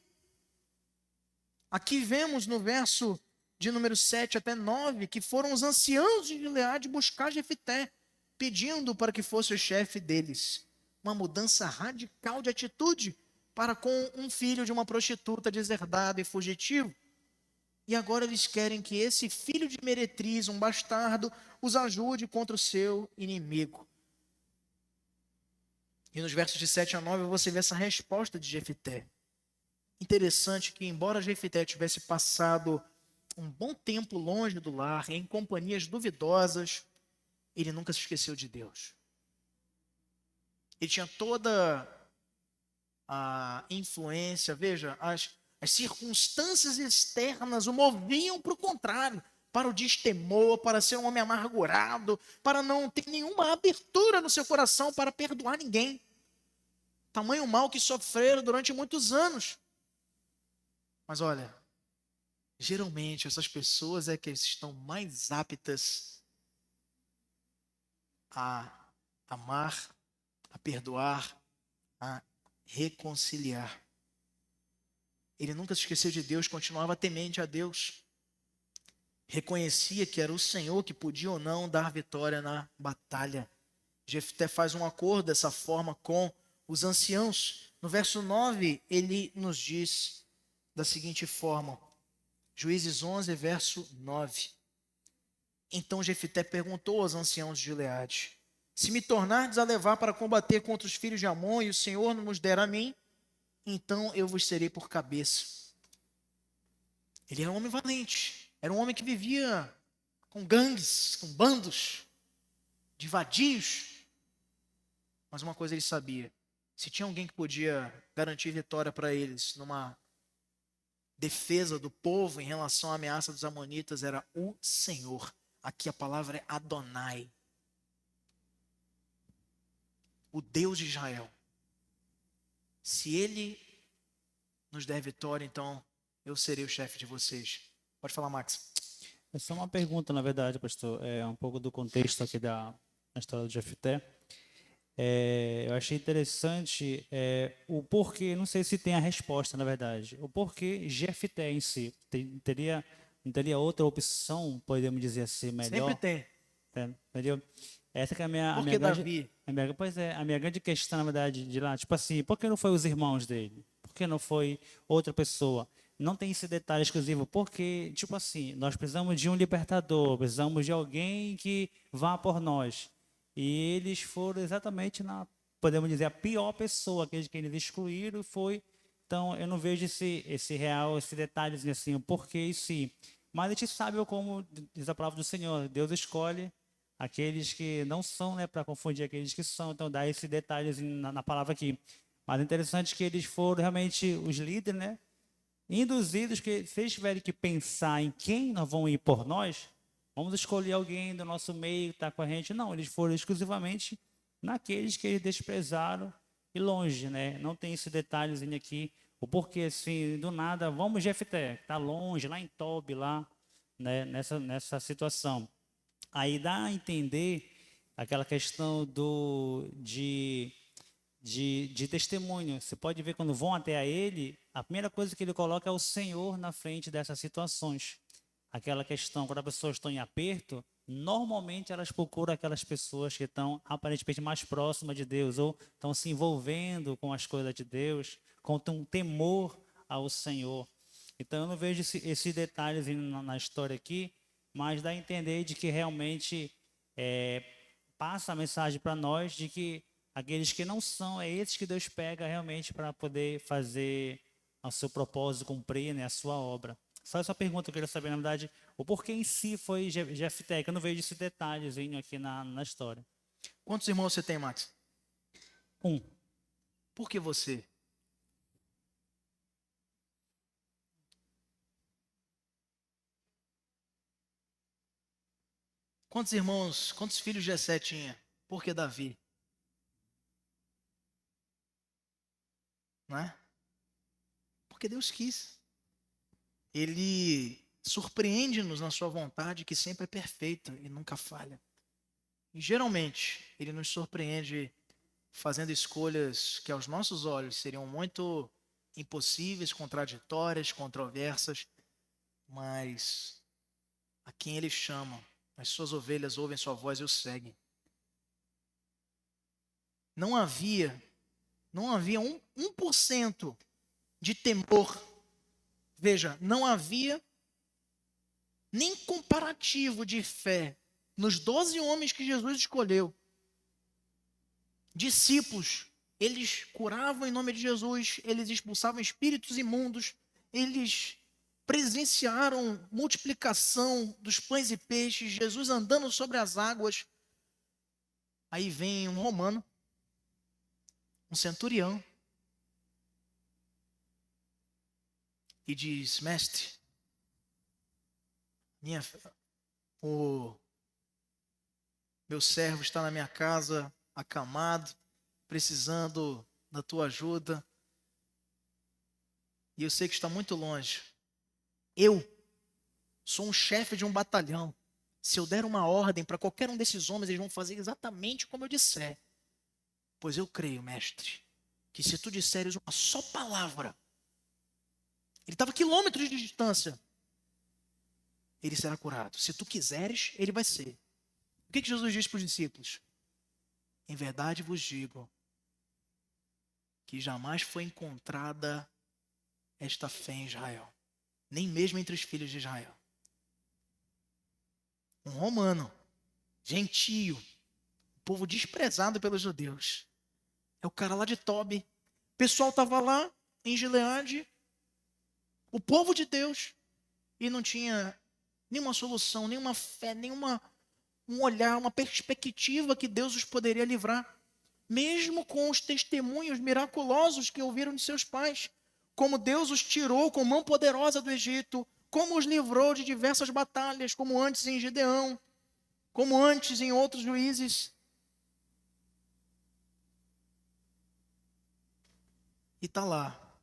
[SPEAKER 1] Aqui vemos no verso de número 7 até 9, que foram os anciãos de Gileade buscar Jefité, pedindo para que fosse o chefe deles. Uma mudança radical de atitude para com um filho de uma prostituta deserdado e fugitivo. E agora eles querem que esse filho de meretriz, um bastardo, os ajude contra o seu inimigo. E nos versos de 7 a 9 você vê essa resposta de Jefité. Interessante que, embora Jefité tivesse passado um bom tempo longe do lar, em companhias duvidosas, ele nunca se esqueceu de Deus. Ele tinha toda a influência, veja, as circunstâncias externas o moviam para o contrário, para o destemor, para ser um homem amargurado, para não ter nenhuma abertura no seu coração para perdoar ninguém. Tamanho mal que sofreram durante muitos anos. Mas olha, Geralmente, essas pessoas é que estão mais aptas a amar, a perdoar, a reconciliar. Ele nunca se esqueceu de Deus, continuava temente a Deus. Reconhecia que era o Senhor que podia ou não dar vitória na batalha. Jefté faz um acordo dessa forma com os anciãos. No verso 9, ele nos diz da seguinte forma, Juízes 11, verso 9. Então Jefté perguntou aos anciãos de Gileade: se me tornardes a levar para combater contra os filhos de Amon e o Senhor nos der a mim, então eu vos serei por cabeça. Ele era um homem valente, era um homem que vivia com gangues, com bandos de vadios. Mas uma coisa ele sabia: se tinha alguém que podia garantir vitória para eles numa defesa do povo em relação à ameaça dos amonitas, era o Senhor. Aqui a palavra é Adonai, o Deus de Israel. Se ele nos der vitória, então eu serei o chefe de vocês. Pode falar, Max.
[SPEAKER 3] É só uma pergunta, na verdade, pastor. É um pouco do contexto aqui da história do Jefté. Eu achei interessante o porquê, não sei se tem a resposta, na verdade. O porquê Jefté em si. Não teria outra opção, podemos dizer assim, melhor?
[SPEAKER 1] Sempre tem.
[SPEAKER 3] Entendeu? Essa que é
[SPEAKER 1] Por que Davi?
[SPEAKER 3] Pois é, a minha grande questão, na verdade, de lá, tipo assim, por que não foi os irmãos dele? Por que não foi outra pessoa? Não tem esse detalhe exclusivo, porque, tipo assim, nós precisamos de um libertador, precisamos de alguém que vá por nós. E eles foram exatamente podemos dizer, a pior pessoa, aqueles que eles excluíram foi. Então, eu não vejo esse detalhezinho assim, o porquê em si. Mas a gente sabe como diz a palavra do Senhor, Deus escolhe aqueles que não são, né, para confundir aqueles que são. Então, dá esse detalhezinho na palavra aqui. Mas é interessante que eles foram realmente os líderes, né, induzidos que, se eles tiverem que pensar em quem nós vamos ir por nós, vamos escolher alguém do nosso meio que está com a gente. Não, eles foram exclusivamente naqueles que eles desprezaram e longe, né? Não tem esse detalhezinho aqui. O porquê, assim, do nada, vamos Jefté, que está longe, lá em Tob, lá, né, nessa situação. Aí dá a entender aquela questão de testemunho. Você pode ver quando vão até a ele, a primeira coisa que ele coloca é o Senhor na frente dessas situações. Aquela questão, quando as pessoas estão em aperto, normalmente elas procuram aquelas pessoas que estão aparentemente mais próximas de Deus, ou estão se envolvendo com as coisas de Deus, com um temor ao Senhor. Então eu não vejo esse detalhes na história aqui, mas dá a entender de que realmente passa a mensagem para nós de que aqueles que não são, é esses que Deus pega realmente para poder fazer o seu propósito, cumprir, né, a sua obra. Só essa pergunta eu queria saber, na verdade, o porquê em si foi Jefté, que eu não vejo esse detalhezinho aqui na história.
[SPEAKER 1] Quantos irmãos você tem, Max?
[SPEAKER 3] Um.
[SPEAKER 1] Por que você? Quantos irmãos, quantos filhos Jessé tinha? Por que Davi? Não é? Porque Deus quis. Ele surpreende-nos na sua vontade, que sempre é perfeita e nunca falha. E geralmente, ele nos surpreende fazendo escolhas que aos nossos olhos seriam muito impossíveis, contraditórias, controversas, mas a quem ele chama, as suas ovelhas ouvem sua voz e o seguem. Não havia 1% de temor. Veja, não havia nem comparativo de fé nos 12 homens que Jesus escolheu. Discípulos, eles curavam em nome de Jesus, eles expulsavam espíritos imundos, eles presenciaram multiplicação dos pães e peixes, Jesus andando sobre as águas. Aí vem um romano, um centurião, e diz: mestre, o meu servo está na minha casa, acamado, precisando da tua ajuda, e eu sei que está muito longe. Eu Sou um chefe de um batalhão. Se eu der uma ordem para qualquer um desses homens, eles vão fazer exatamente como eu disser. Pois eu creio, mestre, que se tu disseres uma só palavra, ele estava a quilômetros de distância, ele será curado. Se tu quiseres, ele vai ser. O que Jesus disse para os discípulos? Em verdade vos digo que jamais foi encontrada esta fé em Israel, nem mesmo entre os filhos de Israel. Um romano, gentio, um povo desprezado pelos judeus. É o cara lá de Tobi. O pessoal estava lá em Gileade, o povo de Deus, e não tinha nenhuma solução, nenhuma fé, um olhar, uma perspectiva que Deus os poderia livrar. Mesmo com os testemunhos miraculosos que ouviram de seus pais, como Deus os tirou com mão poderosa do Egito, como os livrou de diversas batalhas, como antes em Gideão, como antes em outros juízes. E está lá,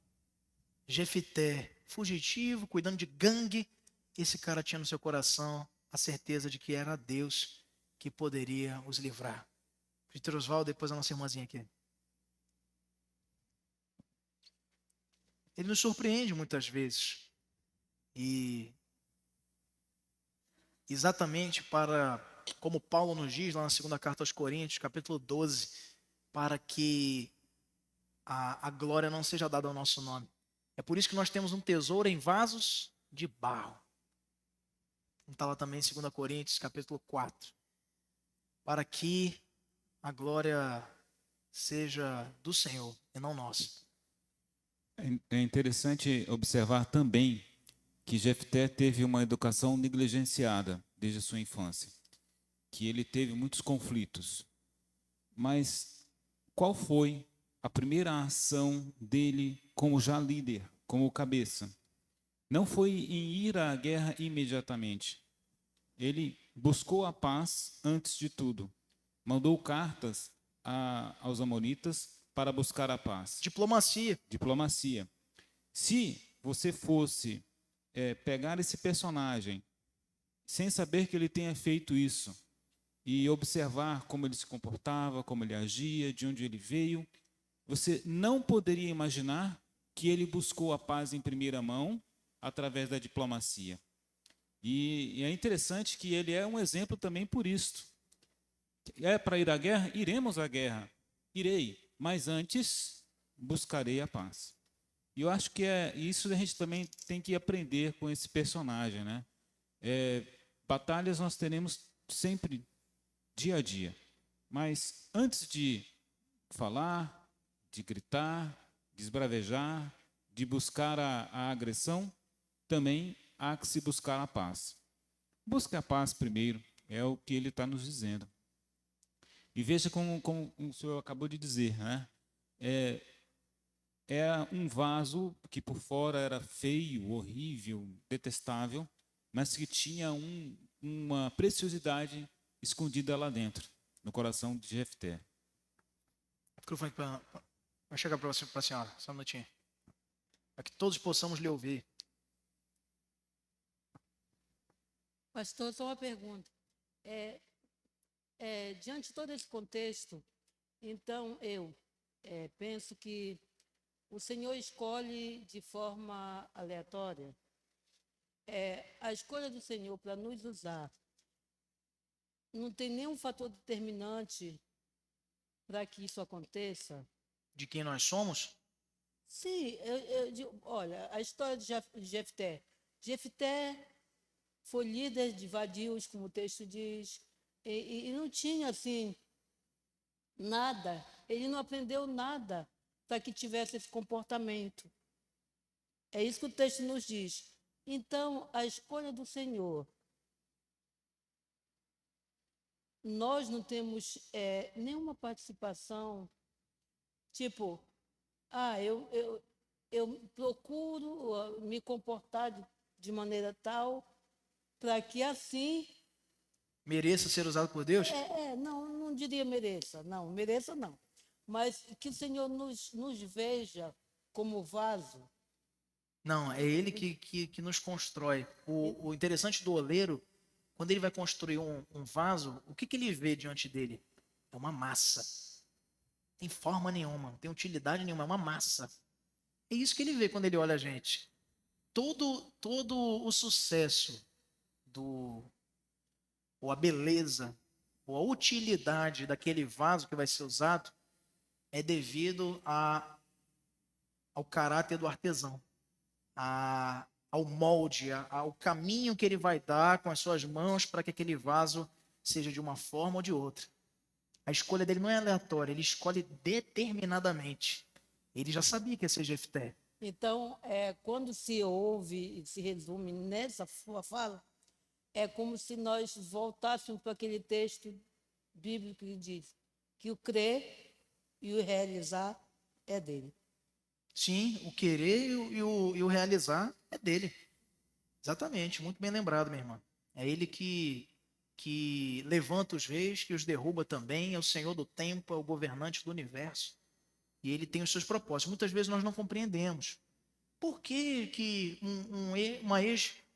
[SPEAKER 1] Jefité, fugitivo, cuidando de gangue. Esse cara tinha no seu coração a certeza de que era Deus que poderia os livrar. Vitor Oswaldo, depois a nossa irmãzinha aqui. Ele nos surpreende muitas vezes. E exatamente para, como Paulo nos diz lá na segunda carta aos Coríntios, capítulo 12, para que a glória não seja dada ao nosso nome. É por isso que nós temos um tesouro em vasos de barro. Está lá também em 2 Coríntios, capítulo 4. Para que a glória seja do Senhor e não nossa.
[SPEAKER 4] É interessante observar também que Jefté teve uma educação negligenciada desde a sua infância, que ele teve muitos conflitos. Mas qual foi a primeira ação dele como já líder, como cabeça? Não foi em ir à guerra imediatamente. Ele buscou a paz antes de tudo. Mandou cartas aos amonitas para buscar a paz. Diplomacia. Se você fosse pegar esse personagem sem saber que ele tenha feito isso e observar como ele se comportava, como ele agia, de onde ele veio, você não poderia imaginar que ele buscou a paz em primeira mão através da diplomacia. E é interessante que ele é um exemplo também por isto. É para ir à guerra? Iremos à guerra. Irei, mas antes buscarei a paz. E eu acho que isso a gente também tem que aprender com esse personagem, né? Batalhas nós teremos sempre, dia a dia. Mas antes de falar, de gritar, de esbravejar, de buscar a agressão, também há que se buscar a paz. Busque a paz primeiro, é o que ele está nos dizendo. E veja como o senhor acabou de dizer, né? É um vaso que por fora era feio, horrível, detestável, mas que tinha uma preciosidade escondida lá dentro, no coração de Jefté.
[SPEAKER 1] Vai chegar para a senhora, só um minutinho. Para que todos possamos lhe ouvir.
[SPEAKER 5] Pastor, só uma pergunta. Diante de todo esse contexto, então eu penso que o Senhor escolhe de forma aleatória. A escolha do Senhor para nos usar não tem nenhum fator determinante para que isso aconteça.
[SPEAKER 1] De quem nós somos?
[SPEAKER 5] Sim, olha, a história de Jefté. Jefté foi líder de vadios, como o texto diz, e não tinha, assim, nada. Ele não aprendeu nada para que tivesse esse comportamento. É isso que o texto nos diz. Então, a escolha do Senhor, nós não temos nenhuma participação, tipo, eu procuro me comportar de maneira tal para que assim...
[SPEAKER 1] Mereça ser usado por Deus?
[SPEAKER 5] Não diria mereça, não, mas que o Senhor nos veja como vaso
[SPEAKER 1] Não, é ele que nos constrói. O interessante do oleiro, quando ele vai construir um vaso, o que ele vê diante dele? É uma massa. Não tem forma nenhuma, não tem utilidade nenhuma, é uma massa. É isso que ele vê quando ele olha a gente. Todo o sucesso, ou a beleza, ou a utilidade daquele vaso que vai ser usado é devido ao caráter do artesão, ao molde, ao caminho que ele vai dar com as suas mãos para que aquele vaso seja de uma forma ou de outra. A escolha dele não é aleatória, ele escolhe determinadamente. Ele já sabia que ia ser Jefté.
[SPEAKER 5] Então, quando se ouve e se resume nessa sua fala, é como se nós voltássemos para aquele texto bíblico que diz que o crer e o realizar é dele.
[SPEAKER 1] Sim, o querer e o realizar é dele. Exatamente, muito bem lembrado, minha irmã. É ele que levanta os reis, que os derruba também, é o Senhor do tempo, é o governante do universo. E ele tem os seus propósitos. Muitas vezes nós não compreendemos. Por que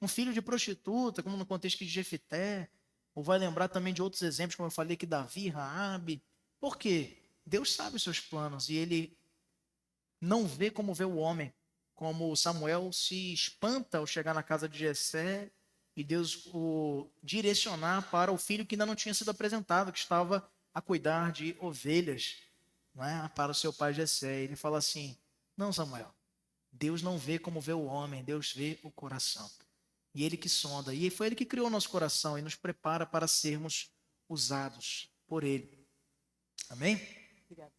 [SPEAKER 1] um filho de prostituta, como no contexto de Jefté, ou vai lembrar também de outros exemplos, como eu falei que Davi, Raabe. Por quê? Deus sabe os seus planos e ele não vê como vê o homem. Como Samuel se espanta ao chegar na casa de Jessé e Deus o direcionar para o filho que ainda não tinha sido apresentado, que estava a cuidar de ovelhas, não é? Para o seu pai Jessé. Ele fala assim: não, Samuel, Deus não vê como vê o homem, Deus vê o coração. E ele que sonda. E foi ele que criou o nosso coração e nos prepara para sermos usados por ele. Amém?
[SPEAKER 5] Obrigada.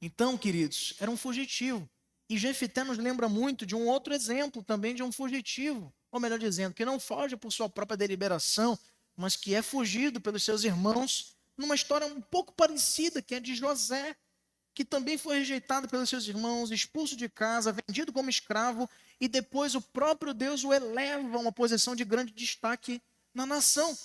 [SPEAKER 1] Então, queridos, era um fugitivo. E Jefté nos lembra muito de um outro exemplo também de um fugitivo. Ou melhor dizendo, que não foge por sua própria deliberação, mas que é fugido pelos seus irmãos, numa história um pouco parecida, que é de José, que também foi rejeitado pelos seus irmãos, expulso de casa, vendido como escravo, e depois o próprio Deus o eleva a uma posição de grande destaque na nação,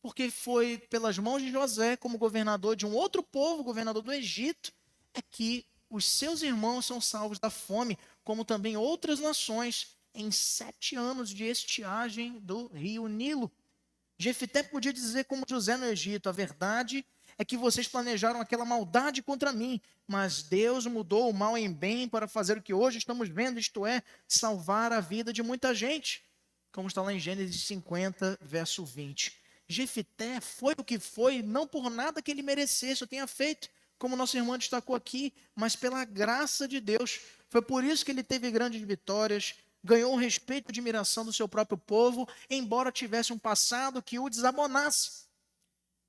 [SPEAKER 1] porque foi pelas mãos de José, como governador de um outro povo, governador do Egito, é que os seus irmãos são salvos da fome, como também outras nações, em 7 anos de estiagem do rio Nilo. Jefté podia dizer como José no Egito: a verdade é que vocês planejaram aquela maldade contra mim, mas Deus mudou o mal em bem para fazer o que hoje estamos vendo, isto é, salvar a vida de muita gente. Como está lá em Gênesis 50, verso 20. Jefté foi o que foi, não por nada que ele merecesse ou tenha feito, como nosso irmão destacou aqui, mas pela graça de Deus. Foi por isso que ele teve grandes vitórias, ganhou o respeito e admiração do seu próprio povo, embora tivesse um passado que o desabonasse.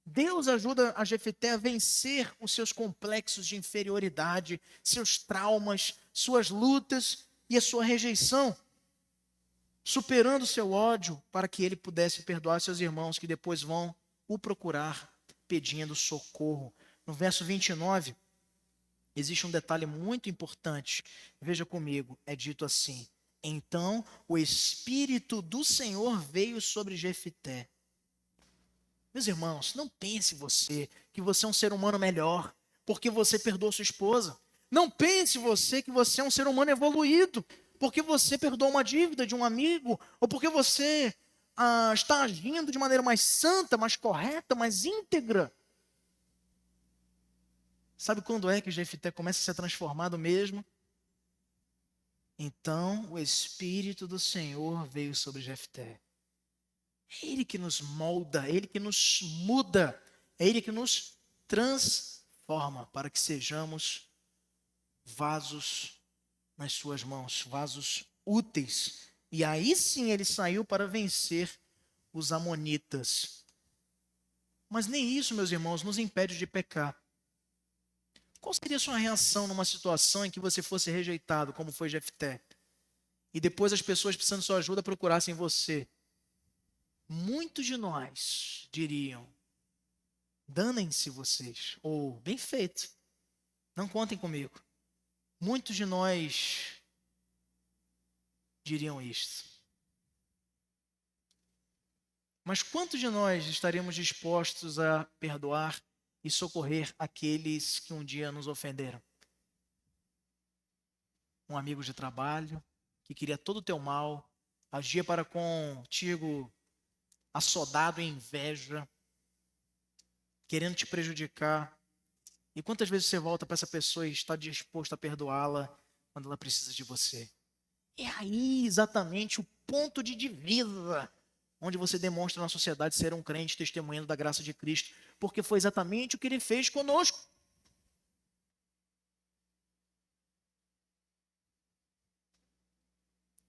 [SPEAKER 1] Deus ajuda a Jefté a vencer os seus complexos de inferioridade, seus traumas, suas lutas e a sua rejeição, superando seu ódio para que ele pudesse perdoar seus irmãos que depois vão o procurar pedindo socorro. No verso 29, existe um detalhe muito importante. Veja comigo, é dito assim: então o Espírito do Senhor veio sobre Jefté. Meus irmãos, não pense você que você é um ser humano melhor porque você perdoou sua esposa. Não pense você que você é um ser humano evoluído porque você perdoou uma dívida de um amigo ou porque você está agindo de maneira mais santa, mais correta, mais íntegra. Sabe quando é que Jefté começa a ser transformado mesmo? Então o Espírito do Senhor veio sobre Jefté. É Ele que nos molda, é Ele que nos muda, é Ele que nos transforma para que sejamos vasos nas suas mãos, vasos úteis. E aí sim ele saiu para vencer os amonitas. Mas nem isso, meus irmãos, nos impede de pecar. Qual seria a sua reação numa situação em que você fosse rejeitado, como foi Jefté? E depois as pessoas precisando de sua ajuda procurassem você? Muitos de nós diriam: danem-se vocês, ou bem feito, não contem comigo. Muitos de nós diriam isto. Mas quantos de nós estaríamos dispostos a perdoar e socorrer aqueles que um dia nos ofenderam? Um amigo de trabalho que queria todo o teu mal, agia para contigo assodado em inveja, querendo te prejudicar. E quantas vezes você volta para essa pessoa e está disposto a perdoá-la quando ela precisa de você? É aí exatamente o ponto de divisa onde você demonstra na sociedade ser um crente testemunhando da graça de Cristo, porque foi exatamente o que ele fez conosco.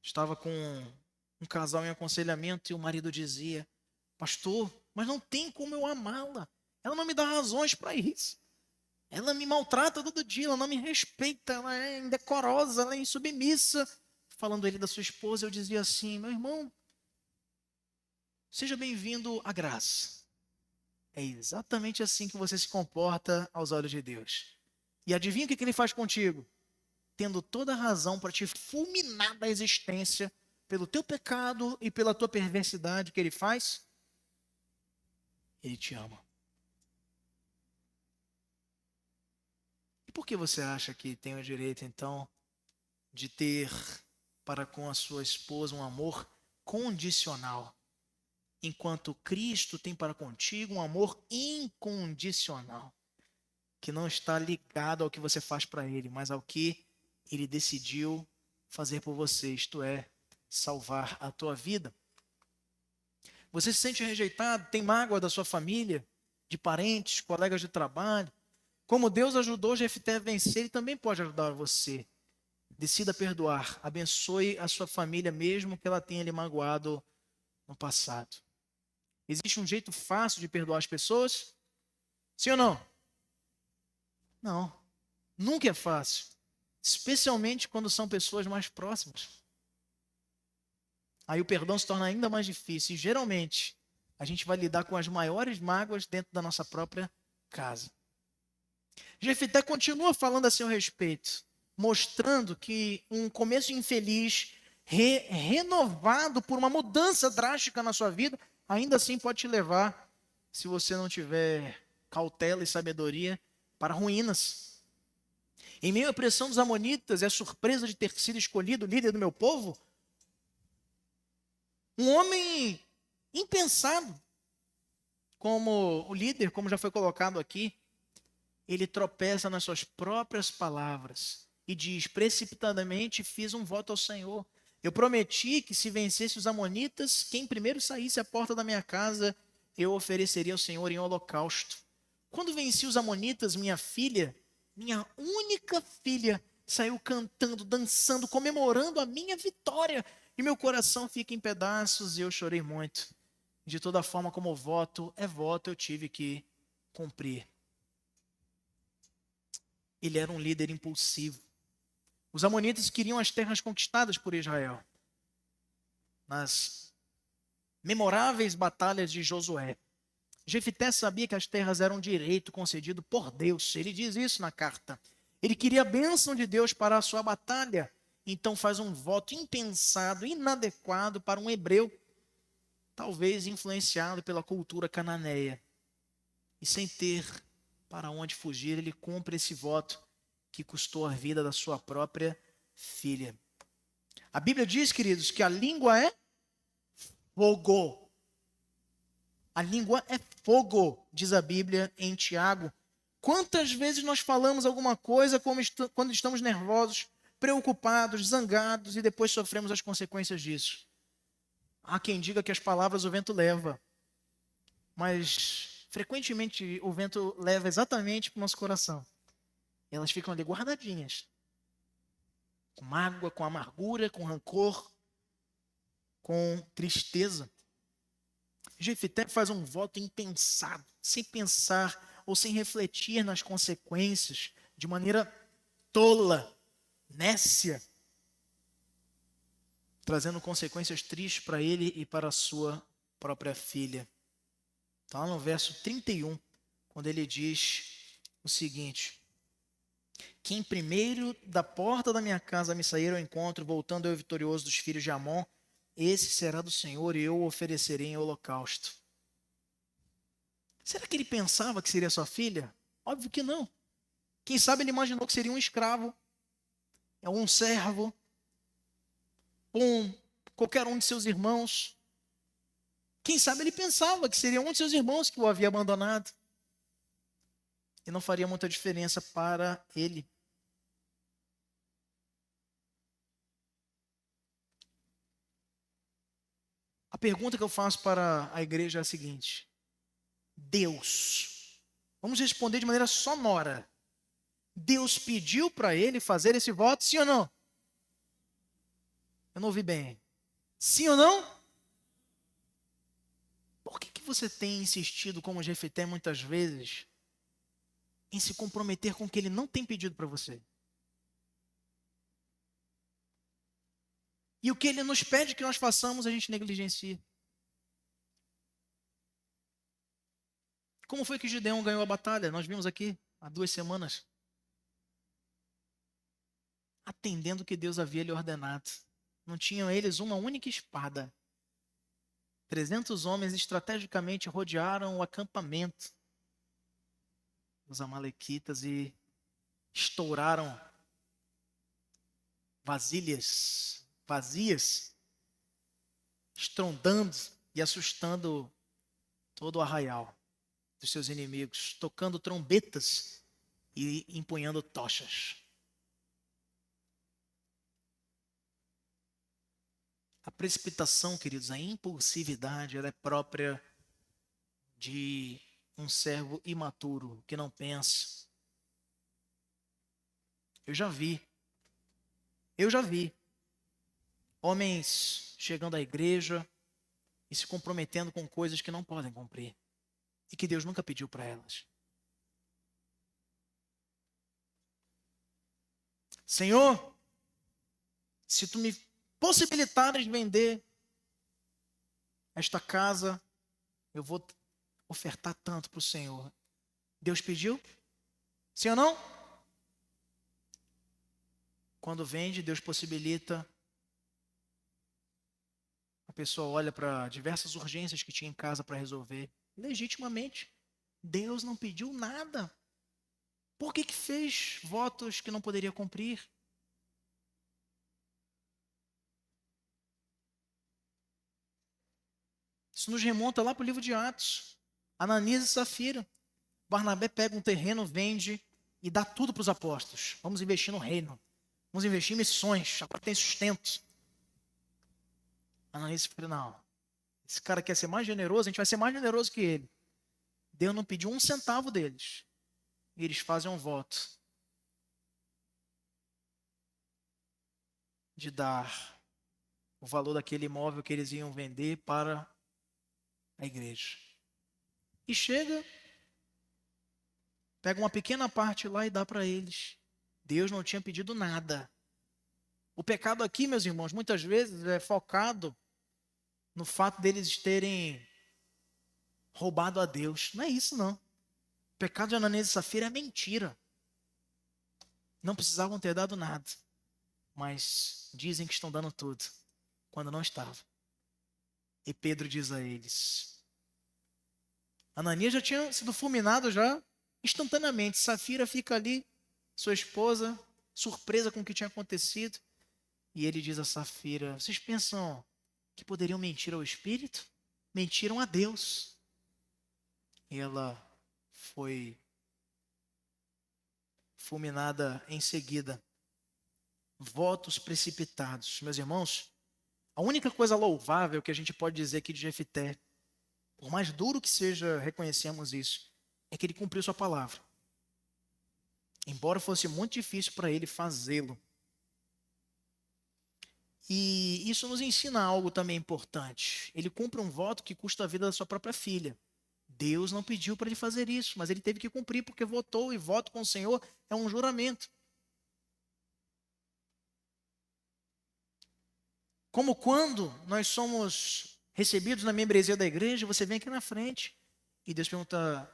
[SPEAKER 1] Estava com um casal em aconselhamento e o marido dizia: pastor, mas não tem como eu amá-la. Ela não me dá razões para isso. Ela me maltrata todo dia, ela não me respeita, ela é indecorosa, ela é insubmissa. Falando ele da sua esposa, eu dizia assim: meu irmão, seja bem-vindo à graça. É exatamente assim que você se comporta aos olhos de Deus. E adivinha o que ele faz contigo? Tendo toda a razão para te fulminar da existência pelo teu pecado e pela tua perversidade, que ele faz? Ele te ama. E por que você acha que tem o direito, então, de ter para com a sua esposa um amor condicional, enquanto Cristo tem para contigo um amor incondicional, que não está ligado ao que você faz para Ele, mas ao que Ele decidiu fazer por você, isto é, salvar a tua vida? Você se sente rejeitado, tem mágoa da sua família, de parentes, colegas de trabalho? Como Deus ajudou Jefté a vencer, Ele também pode ajudar você. Decida perdoar, abençoe a sua família, mesmo que ela tenha lhe magoado no passado. Existe um jeito fácil de perdoar as pessoas? Sim ou não? Não, nunca é fácil. Especialmente quando são pessoas mais próximas. Aí o perdão se torna ainda mais difícil. E geralmente, a gente vai lidar com as maiores mágoas dentro da nossa própria casa. Jefté continua falando a seu respeito, mostrando que um começo infeliz, renovado por uma mudança drástica na sua vida, ainda assim pode te levar, se você não tiver cautela e sabedoria, para ruínas. Em meio à pressão dos amonitas e a surpresa de ter sido escolhido líder do meu povo, um homem impensado como o líder, como já foi colocado aqui, ele tropeça nas suas próprias palavras e diz: precipitadamente fiz um voto ao Senhor. Eu prometi que se vencesse os amonitas, quem primeiro saísse à porta da minha casa, eu ofereceria ao Senhor em holocausto. Quando venci os amonitas, minha filha, minha única filha, saiu cantando, dançando, comemorando a minha vitória. E meu coração fica em pedaços e eu chorei muito. De toda forma, como voto é voto, eu tive que cumprir. Ele era um líder impulsivo. Os amonitas queriam as terras conquistadas por Israel. Nas memoráveis batalhas de Josué, Jefté sabia que as terras eram um direito concedido por Deus. Ele diz isso na carta. Ele queria a bênção de Deus para a sua batalha. Então faz um voto impensado, inadequado para um hebreu, talvez influenciado pela cultura cananeia. E sem ter para onde fugir, ele cumpre esse voto que custou a vida da sua própria filha. A Bíblia diz, queridos, que a língua é fogo. A língua é fogo, diz a Bíblia em Tiago. Quantas vezes nós falamos alguma coisa quando estamos nervosos, preocupados, zangados e depois sofremos as consequências disso? Há quem diga que as palavras o vento leva, mas frequentemente o vento leva exatamente para o nosso coração. Elas ficam ali guardadinhas, com mágoa, com amargura, com rancor, com tristeza. Jefté faz um voto impensado, sem pensar ou sem refletir nas consequências, de maneira tola, nécia, trazendo consequências tristes para ele e para a sua própria filha. Está lá no verso 31, quando ele diz o seguinte: quem primeiro da porta da minha casa me sair ao encontro, voltando eu vitorioso dos filhos de Amon, esse será do Senhor e eu o oferecerei em holocausto. Será que ele pensava que seria sua filha? Óbvio que não. Quem sabe ele imaginou que seria um escravo, um servo. com qualquer um de seus irmãos. Quem sabe ele pensava que seria um de seus irmãos que o havia abandonado. E não faria muita diferença para ele. A pergunta que eu faço para a igreja é a seguinte: Deus, vamos responder de maneira sonora. Deus pediu para ele fazer esse voto, sim ou não? Eu não ouvi bem. Sim ou não? Por que você tem insistido, como Jefté muitas vezes, em se comprometer com o que ele não tem pedido para você? E o que ele nos pede que nós façamos, a gente negligencia. Como foi que Gideão ganhou a batalha? Nós vimos aqui há 2 semanas. Atendendo o que Deus havia lhe ordenado. Não tinham eles uma única espada. 300 homens estrategicamente rodearam o acampamento dos amalequitas e estouraram vasilhas vazias, estrondando e assustando todo o arraial dos seus inimigos, tocando trombetas e empunhando tochas. A precipitação, queridos, a impulsividade, ela é própria de um servo imaturo que não pensa. Eu já vi homens chegando à igreja e se comprometendo com coisas que não podem cumprir e que Deus nunca pediu para elas. Senhor, se tu me possibilitares vender esta casa, eu vou ofertar tanto para o Senhor. Deus pediu? Sim ou não? Quando vende, Deus possibilita. A pessoa olha para diversas urgências que tinha em casa para resolver. Legitimamente. Deus não pediu nada. Por que fez votos que não poderia cumprir? Isso nos remonta lá para o livro de Atos. Ananias e Safira. Barnabé pega um terreno, vende e dá tudo para os apóstolos. Vamos investir no reino. Vamos investir em missões. Agora tem sustento. Ananias e Safira, não. Esse cara quer ser mais generoso, a gente vai ser mais generoso que ele. Deus não pediu 1 centavo deles. E eles fazem um voto de dar o valor daquele imóvel que eles iam vender para a igreja. E chega, pega uma pequena parte lá e dá para eles. Deus não tinha pedido nada. O pecado aqui, meus irmãos, muitas vezes é focado no fato deles terem roubado a Deus. Não é isso, não. O pecado de Ananias e Safira é mentira. Não precisavam ter dado nada. Mas dizem que estão dando tudo, quando não estava. E Pedro diz a eles. Ananias já tinha sido fulminado já instantaneamente. Safira fica ali, sua esposa, surpresa com o que tinha acontecido. E ele diz a Safira, vocês pensam que poderiam mentir ao Espírito? Mentiram a Deus. E ela foi fulminada em seguida. Votos precipitados. Meus irmãos, a única coisa louvável que a gente pode dizer aqui de Jefté, por mais duro que seja, reconhecemos isso, é que ele cumpriu sua palavra. Embora fosse muito difícil para ele fazê-lo. E isso nos ensina algo também importante. Ele cumpre um voto que custa a vida da sua própria filha. Deus não pediu para ele fazer isso, mas ele teve que cumprir porque votou, e voto com o Senhor é um juramento. Como quando nós somos recebidos na membresia da igreja, você vem aqui na frente e Deus pergunta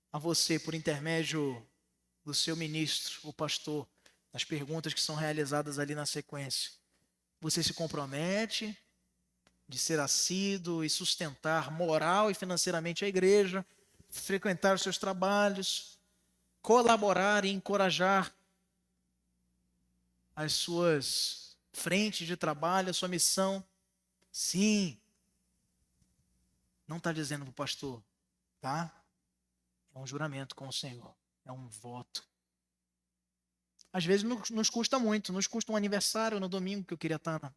[SPEAKER 1] a você, por intermédio do seu ministro, o pastor, nas perguntas que são realizadas ali na sequência. Você se compromete de ser assíduo e sustentar moral e financeiramente a igreja, frequentar os seus trabalhos, colaborar e encorajar as suas frente de trabalho, a sua missão. Sim. Não está dizendo para o pastor, tá? É um juramento com o Senhor. É um voto. Às vezes nos custa muito. Nos custa um aniversário no domingo que eu queria estar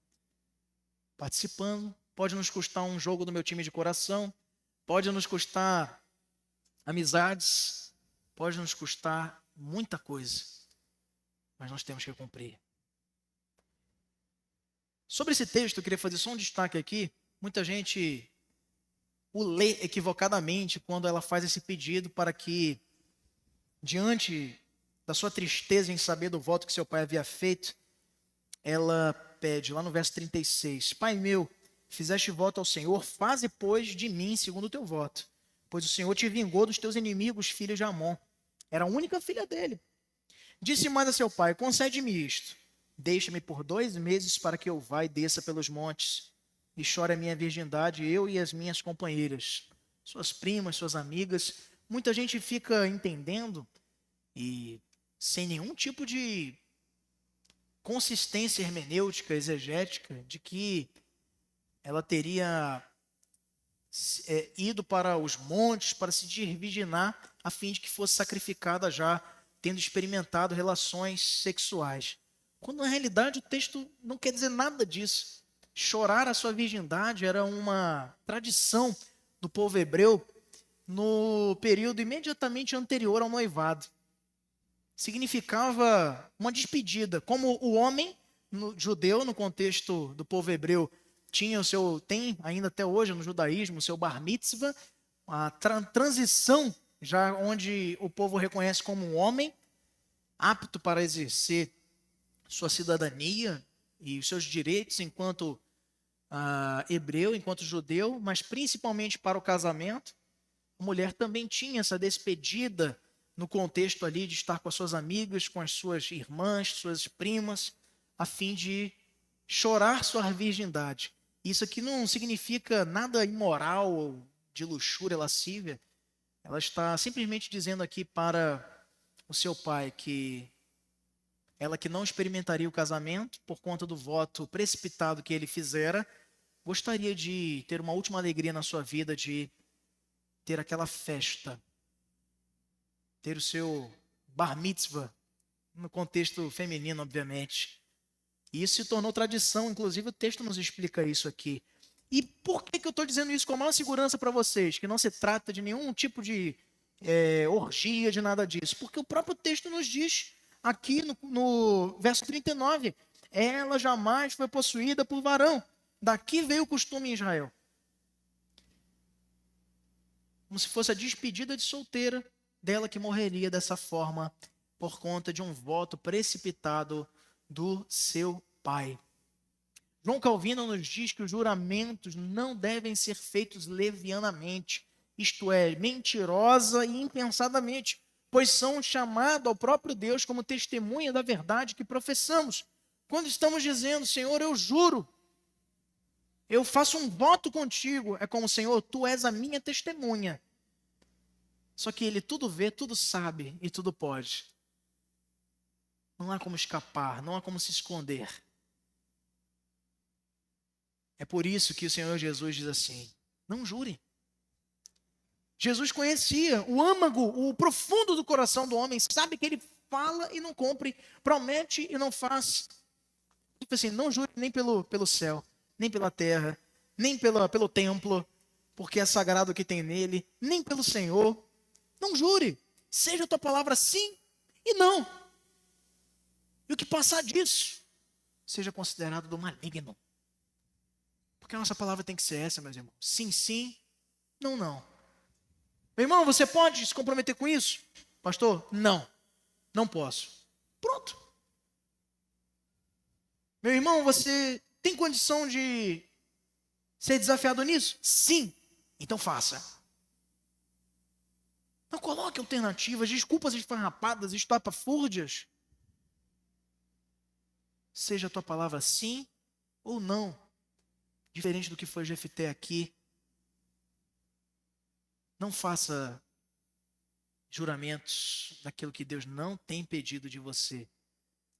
[SPEAKER 1] participando. Pode nos custar um jogo do meu time de coração. Pode nos custar amizades. Pode nos custar muita coisa. Mas nós temos que cumprir. Sobre esse texto, eu queria fazer só um destaque aqui. Muita gente o lê equivocadamente quando ela faz esse pedido para que, diante da sua tristeza em saber do voto que seu pai havia feito, ela pede, lá no verso 36, Pai meu, fizeste voto ao Senhor, faze, pois, de mim segundo o teu voto. Pois o Senhor te vingou dos teus inimigos, filhos de Amon. Era a única filha dele. Disse mais a seu pai, concede-me isto. Deixa-me por 2 meses para que eu vá e desça pelos montes e chore a minha virgindade, eu e as minhas companheiras, suas primas, suas amigas. Muita gente fica entendendo e sem nenhum tipo de consistência hermenêutica, exegética, de que ela teria ido para os montes para se virginar a fim de que fosse sacrificada já, tendo experimentado relações sexuais. Quando na realidade o texto não quer dizer nada disso. Chorar a sua virgindade era uma tradição do povo hebreu no período imediatamente anterior ao noivado. Significava uma despedida, como o homem judeu, no contexto do povo hebreu, tem ainda até hoje no judaísmo, o seu bar mitzvah, a transição já onde o povo reconhece como um homem apto para exercer sua cidadania e os seus direitos enquanto hebreu, enquanto judeu, mas principalmente para o casamento. A mulher também tinha essa despedida no contexto ali de estar com as suas amigas, com as suas irmãs, suas primas, a fim de chorar sua virgindade. Isso aqui não significa nada imoral ou de luxúria lascívia. Ela está simplesmente dizendo aqui para o seu pai que ela que não experimentaria o casamento por conta do voto precipitado que ele fizera, gostaria de ter uma última alegria na sua vida, de ter aquela festa, ter o seu bar mitzvah, no contexto feminino, obviamente. E isso se tornou tradição, inclusive o texto nos explica isso aqui. E por que eu estou dizendo isso com a maior segurança para vocês? Que não se trata de nenhum tipo de orgia, de nada disso. Porque o próprio texto nos diz, aqui no verso 39, ela jamais foi possuída por varão. Daqui veio o costume em Israel. Como se fosse a despedida de solteira dela que morreria dessa forma por conta de um voto precipitado do seu pai. João Calvino nos diz que os juramentos não devem ser feitos levianamente, isto é, mentirosa e impensadamente, pois são chamados ao próprio Deus como testemunha da verdade que professamos. Quando estamos dizendo, Senhor, eu juro, eu faço um voto contigo, é como, Senhor, tu és a minha testemunha. Só que ele tudo vê, tudo sabe e tudo pode. Não há como escapar, não há como se esconder. É por isso que o Senhor Jesus diz assim, não jure. Jesus conhecia o âmago, o profundo do coração do homem, sabe que ele fala e não cumpre, promete e não faz. Tipo assim, não jure nem pelo céu, nem pela terra, nem pelo templo, porque é sagrado o que tem nele, nem pelo Senhor. Não jure, seja a tua palavra sim e não. E o que passar disso, seja considerado do maligno. Porque a nossa palavra tem que ser essa, meus irmãos. Sim, sim, não, não. Meu irmão, você pode se comprometer com isso? Pastor, não, não posso. Pronto. Meu irmão, você tem condição de ser desafiado nisso? Sim, então faça. Não coloque alternativas, desculpas esfarrapadas, estapafúrdias. Seja a tua palavra sim ou não. Diferente do que foi Jefté aqui. Não faça juramentos daquilo que Deus não tem pedido de você.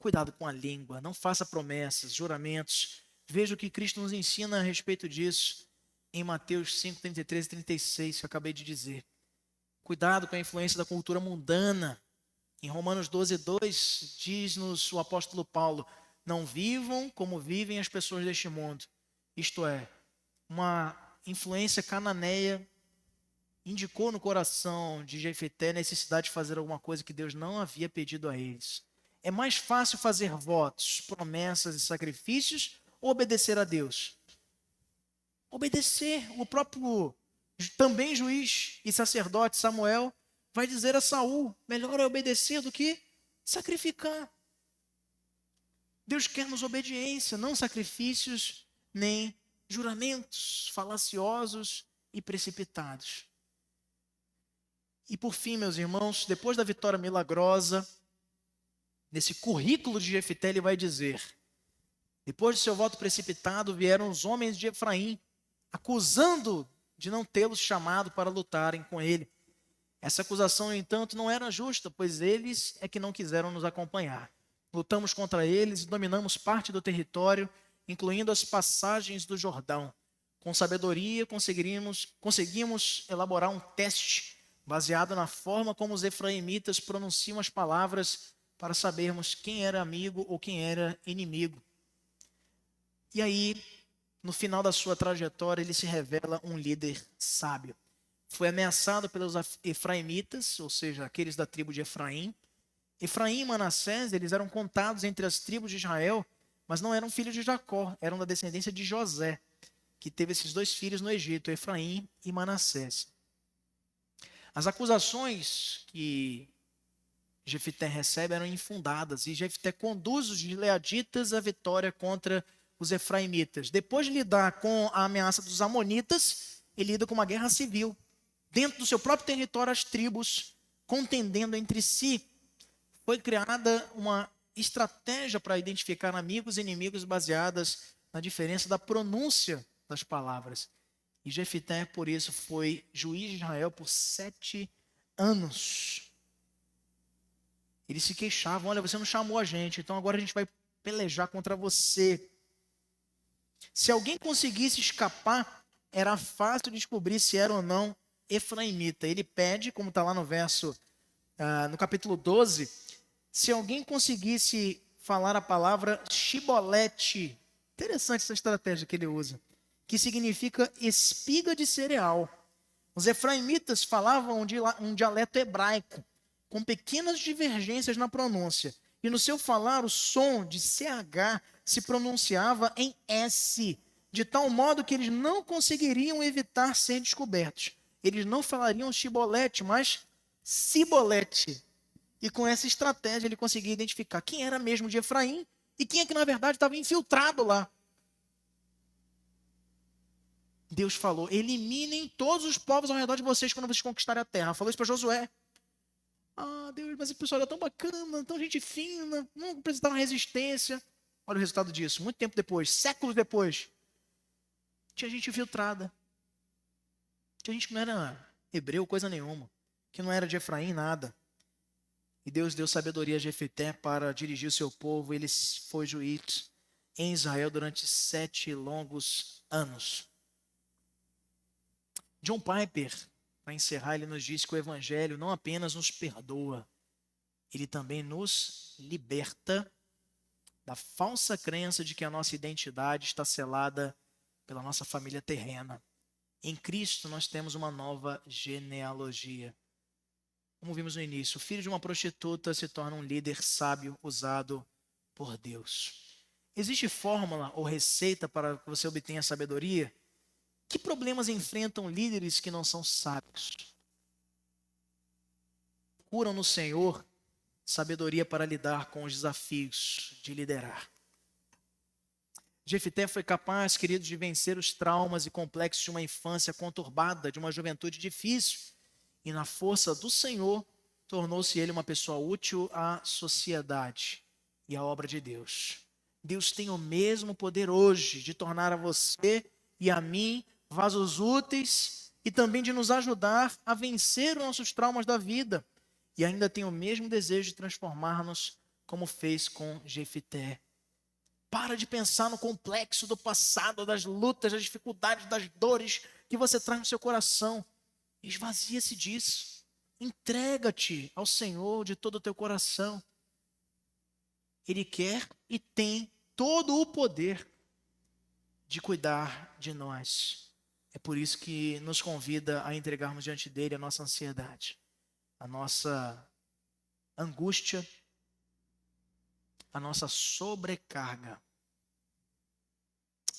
[SPEAKER 1] Cuidado com a língua, não faça promessas, juramentos. Veja o que Cristo nos ensina a respeito disso em Mateus 5, 33 e 36, que eu acabei de dizer. Cuidado com a influência da cultura mundana. Em Romanos 12, 2, diz-nos o apóstolo Paulo: não vivam como vivem as pessoas deste mundo. Isto é, uma influência cananeia indicou no coração de Jefté a necessidade de fazer alguma coisa que Deus não havia pedido a eles. É mais fácil fazer votos, promessas e sacrifícios ou obedecer a Deus? Obedecer. O próprio também juiz e sacerdote Samuel vai dizer a Saul: melhor é obedecer do que sacrificar. Deus quer-nos obediência, não sacrifícios nem juramentos falaciosos e precipitados. E por fim, meus irmãos, depois da vitória milagrosa, nesse currículo de Jefté, ele vai dizer: depois de seu voto precipitado, vieram os homens de Efraim, acusando de não tê-los chamado para lutarem com ele. Essa acusação, no entanto, não era justa, pois eles é que não quiseram nos acompanhar. Lutamos contra eles e dominamos parte do território, incluindo as passagens do Jordão. Com sabedoria, conseguimos elaborar um teste baseado na forma como os efraimitas pronunciam as palavras para sabermos quem era amigo ou quem era inimigo. E aí, no final da sua trajetória, ele se revela um líder sábio. Foi ameaçado pelos efraimitas, ou seja, aqueles da tribo de Efraim. Efraim e Manassés, eles eram contados entre as tribos de Israel, mas não eram filhos de Jacó, eram da descendência de José, que teve esses dois filhos no Egito, Efraim e Manassés. As acusações que Jefté recebe eram infundadas, e Jefté conduz os gileaditas à vitória contra os efraimitas. Depois de lidar com a ameaça dos amonitas, ele lida com uma guerra civil. Dentro do seu próprio território, as tribos contendendo entre si. Foi criada uma estratégia para identificar amigos e inimigos baseadas na diferença da pronúncia das palavras. E Jefté, por isso, foi juiz de Israel por 7 anos. Eles se queixavam: olha, você não chamou a gente, então agora a gente vai pelejar contra você. Se alguém conseguisse escapar, era fácil descobrir se era ou não efraimita. Ele pede, como está lá no verso, no capítulo 12, se alguém conseguisse falar a palavra shibolete. Interessante essa estratégia que ele usa, que significa espiga de cereal. Os efraimitas falavam um dialeto hebraico, com pequenas divergências na pronúncia. E no seu falar, o som de CH se pronunciava em S, de tal modo que eles não conseguiriam evitar ser descobertos. Eles não falariam shibolete, mas cibolete. E com essa estratégia ele conseguia identificar quem era mesmo de Efraim e quem é que na verdade estava infiltrado lá. Deus falou: eliminem todos os povos ao redor de vocês quando vocês conquistarem a terra. Falou isso para Josué. Ah, Deus, mas esse pessoal era tão bacana, tão gente fina, não precisavam resistência. Olha o resultado disso. Muito tempo depois, séculos depois, tinha gente infiltrada. Tinha gente que não era hebreu, coisa nenhuma, que não era de Efraim, nada. E Deus deu sabedoria a Jefté para dirigir o seu povo. Ele foi juiz em Israel durante 7 longos anos. John Piper, para encerrar, ele nos diz que o Evangelho não apenas nos perdoa, ele também nos liberta da falsa crença de que a nossa identidade está selada pela nossa família terrena. Em Cristo nós temos uma nova genealogia. Como vimos no início, o filho de uma prostituta se torna um líder sábio usado por Deus. Existe fórmula ou receita para que você obtenha sabedoria? Que problemas enfrentam líderes que não são sábios? Procuram no Senhor sabedoria para lidar com os desafios de liderar. Jefté foi capaz, queridos, de vencer os traumas e complexos de uma infância conturbada, de uma juventude difícil. E na força do Senhor, tornou-se ele uma pessoa útil à sociedade e à obra de Deus. Deus tem o mesmo poder hoje de tornar a você e a mim vasos úteis e também de nos ajudar a vencer os nossos traumas da vida. E ainda tem o mesmo desejo de transformar-nos como fez com Jefté. Para de pensar no complexo do passado, das lutas, das dificuldades, das dores que você traz no seu coração. Esvazia-se disso. Entrega-te ao Senhor de todo o teu coração. Ele quer e tem todo o poder de cuidar de nós. É por isso que nos convida a entregarmos diante dele a nossa ansiedade, a nossa angústia, a nossa sobrecarga,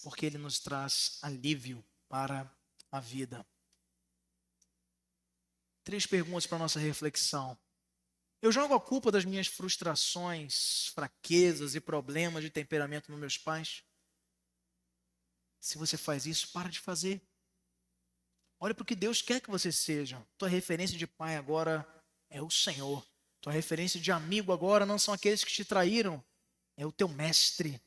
[SPEAKER 1] porque ele nos traz alívio para a vida. 3 perguntas para a nossa reflexão. Eu jogo a culpa das minhas frustrações, fraquezas e problemas de temperamento nos meus pais? Se você faz isso, para de fazer. Olha para o que Deus quer que você seja. Tua referência de pai agora é o Senhor. Tua referência de amigo agora não são aqueles que te traíram. É o teu mestre,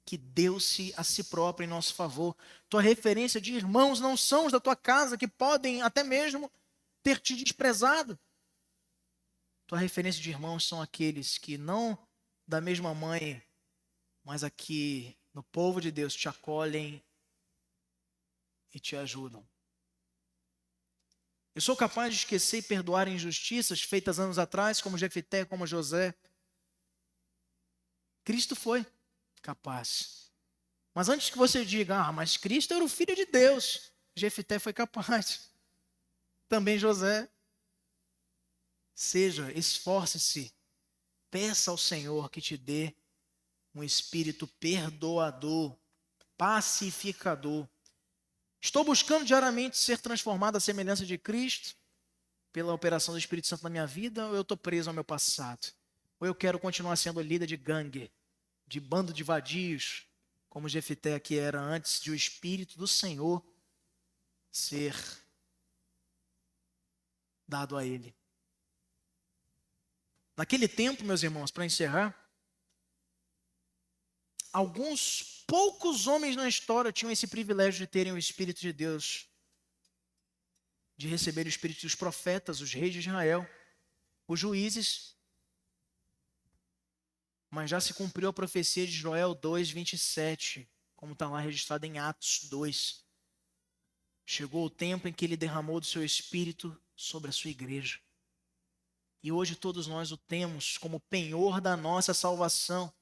[SPEAKER 1] que deu-se a si próprio em nosso favor. Tua referência de irmãos não são os da tua casa, que podem até mesmo ter te desprezado. Tua referência de irmãos são aqueles que não da mesma mãe, mas aqui no povo de Deus te acolhem e te ajudam. Eu sou capaz de esquecer e perdoar injustiças feitas anos atrás, como Jefté, como José. Cristo foi capaz. Mas antes que você diga, mas Cristo era o Filho de Deus, Jefté foi capaz. Também José. Esforce-se, peça ao Senhor que te dê um espírito perdoador, pacificador. Estou buscando diariamente ser transformado à semelhança de Cristo pela operação do Espírito Santo na minha vida, ou eu estou preso ao meu passado? Ou eu quero continuar sendo líder de gangue, de bando de vadios, como Jefté aqui era antes de o Espírito do Senhor ser dado a ele? Naquele tempo, meus irmãos, para encerrar, alguns poucos homens na história tinham esse privilégio de terem o Espírito de Deus, de receber o Espírito dos profetas, os reis de Israel, os juízes. Mas já se cumpriu a profecia de Joel 2:27, como está lá registrado em Atos 2. Chegou o tempo em que ele derramou do seu Espírito sobre a sua igreja. E hoje todos nós o temos como penhor da nossa salvação.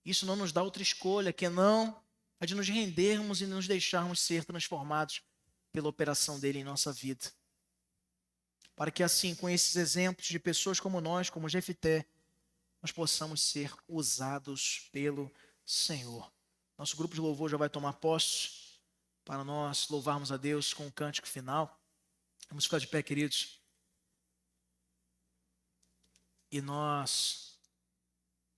[SPEAKER 1] Isso não nos dá outra escolha que não a de nos rendermos e nos deixarmos ser transformados pela operação dele em nossa vida. Para que assim, com esses exemplos de pessoas como nós, como Jefté, nós possamos ser usados pelo Senhor. Nosso grupo de louvor já vai tomar posse para nós louvarmos a Deus com o cântico final. Vamos ficar de pé, queridos. E nós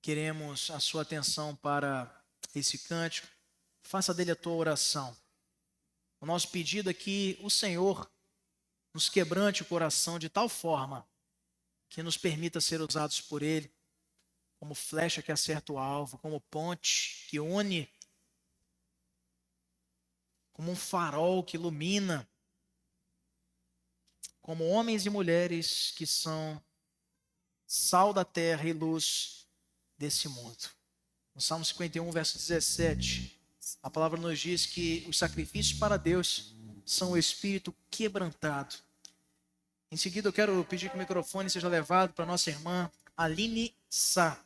[SPEAKER 1] queremos a sua atenção para esse cântico. Faça dele a tua oração. O nosso pedido é que o Senhor nos quebrante o coração de tal forma que nos permita ser usados por Ele como flecha que acerta o alvo, como ponte que une, como um farol que ilumina, como homens e mulheres que são sal da terra e luz desse mundo. No Salmo 51, verso 17, a palavra nos diz que os sacrifícios para Deus são o espírito quebrantado. Em seguida, eu quero pedir que o microfone seja levado para nossa irmã Aline Sá.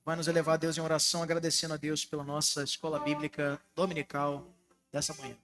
[SPEAKER 1] Vai nos elevar a Deus em oração, agradecendo a Deus pela nossa escola bíblica dominical dessa manhã.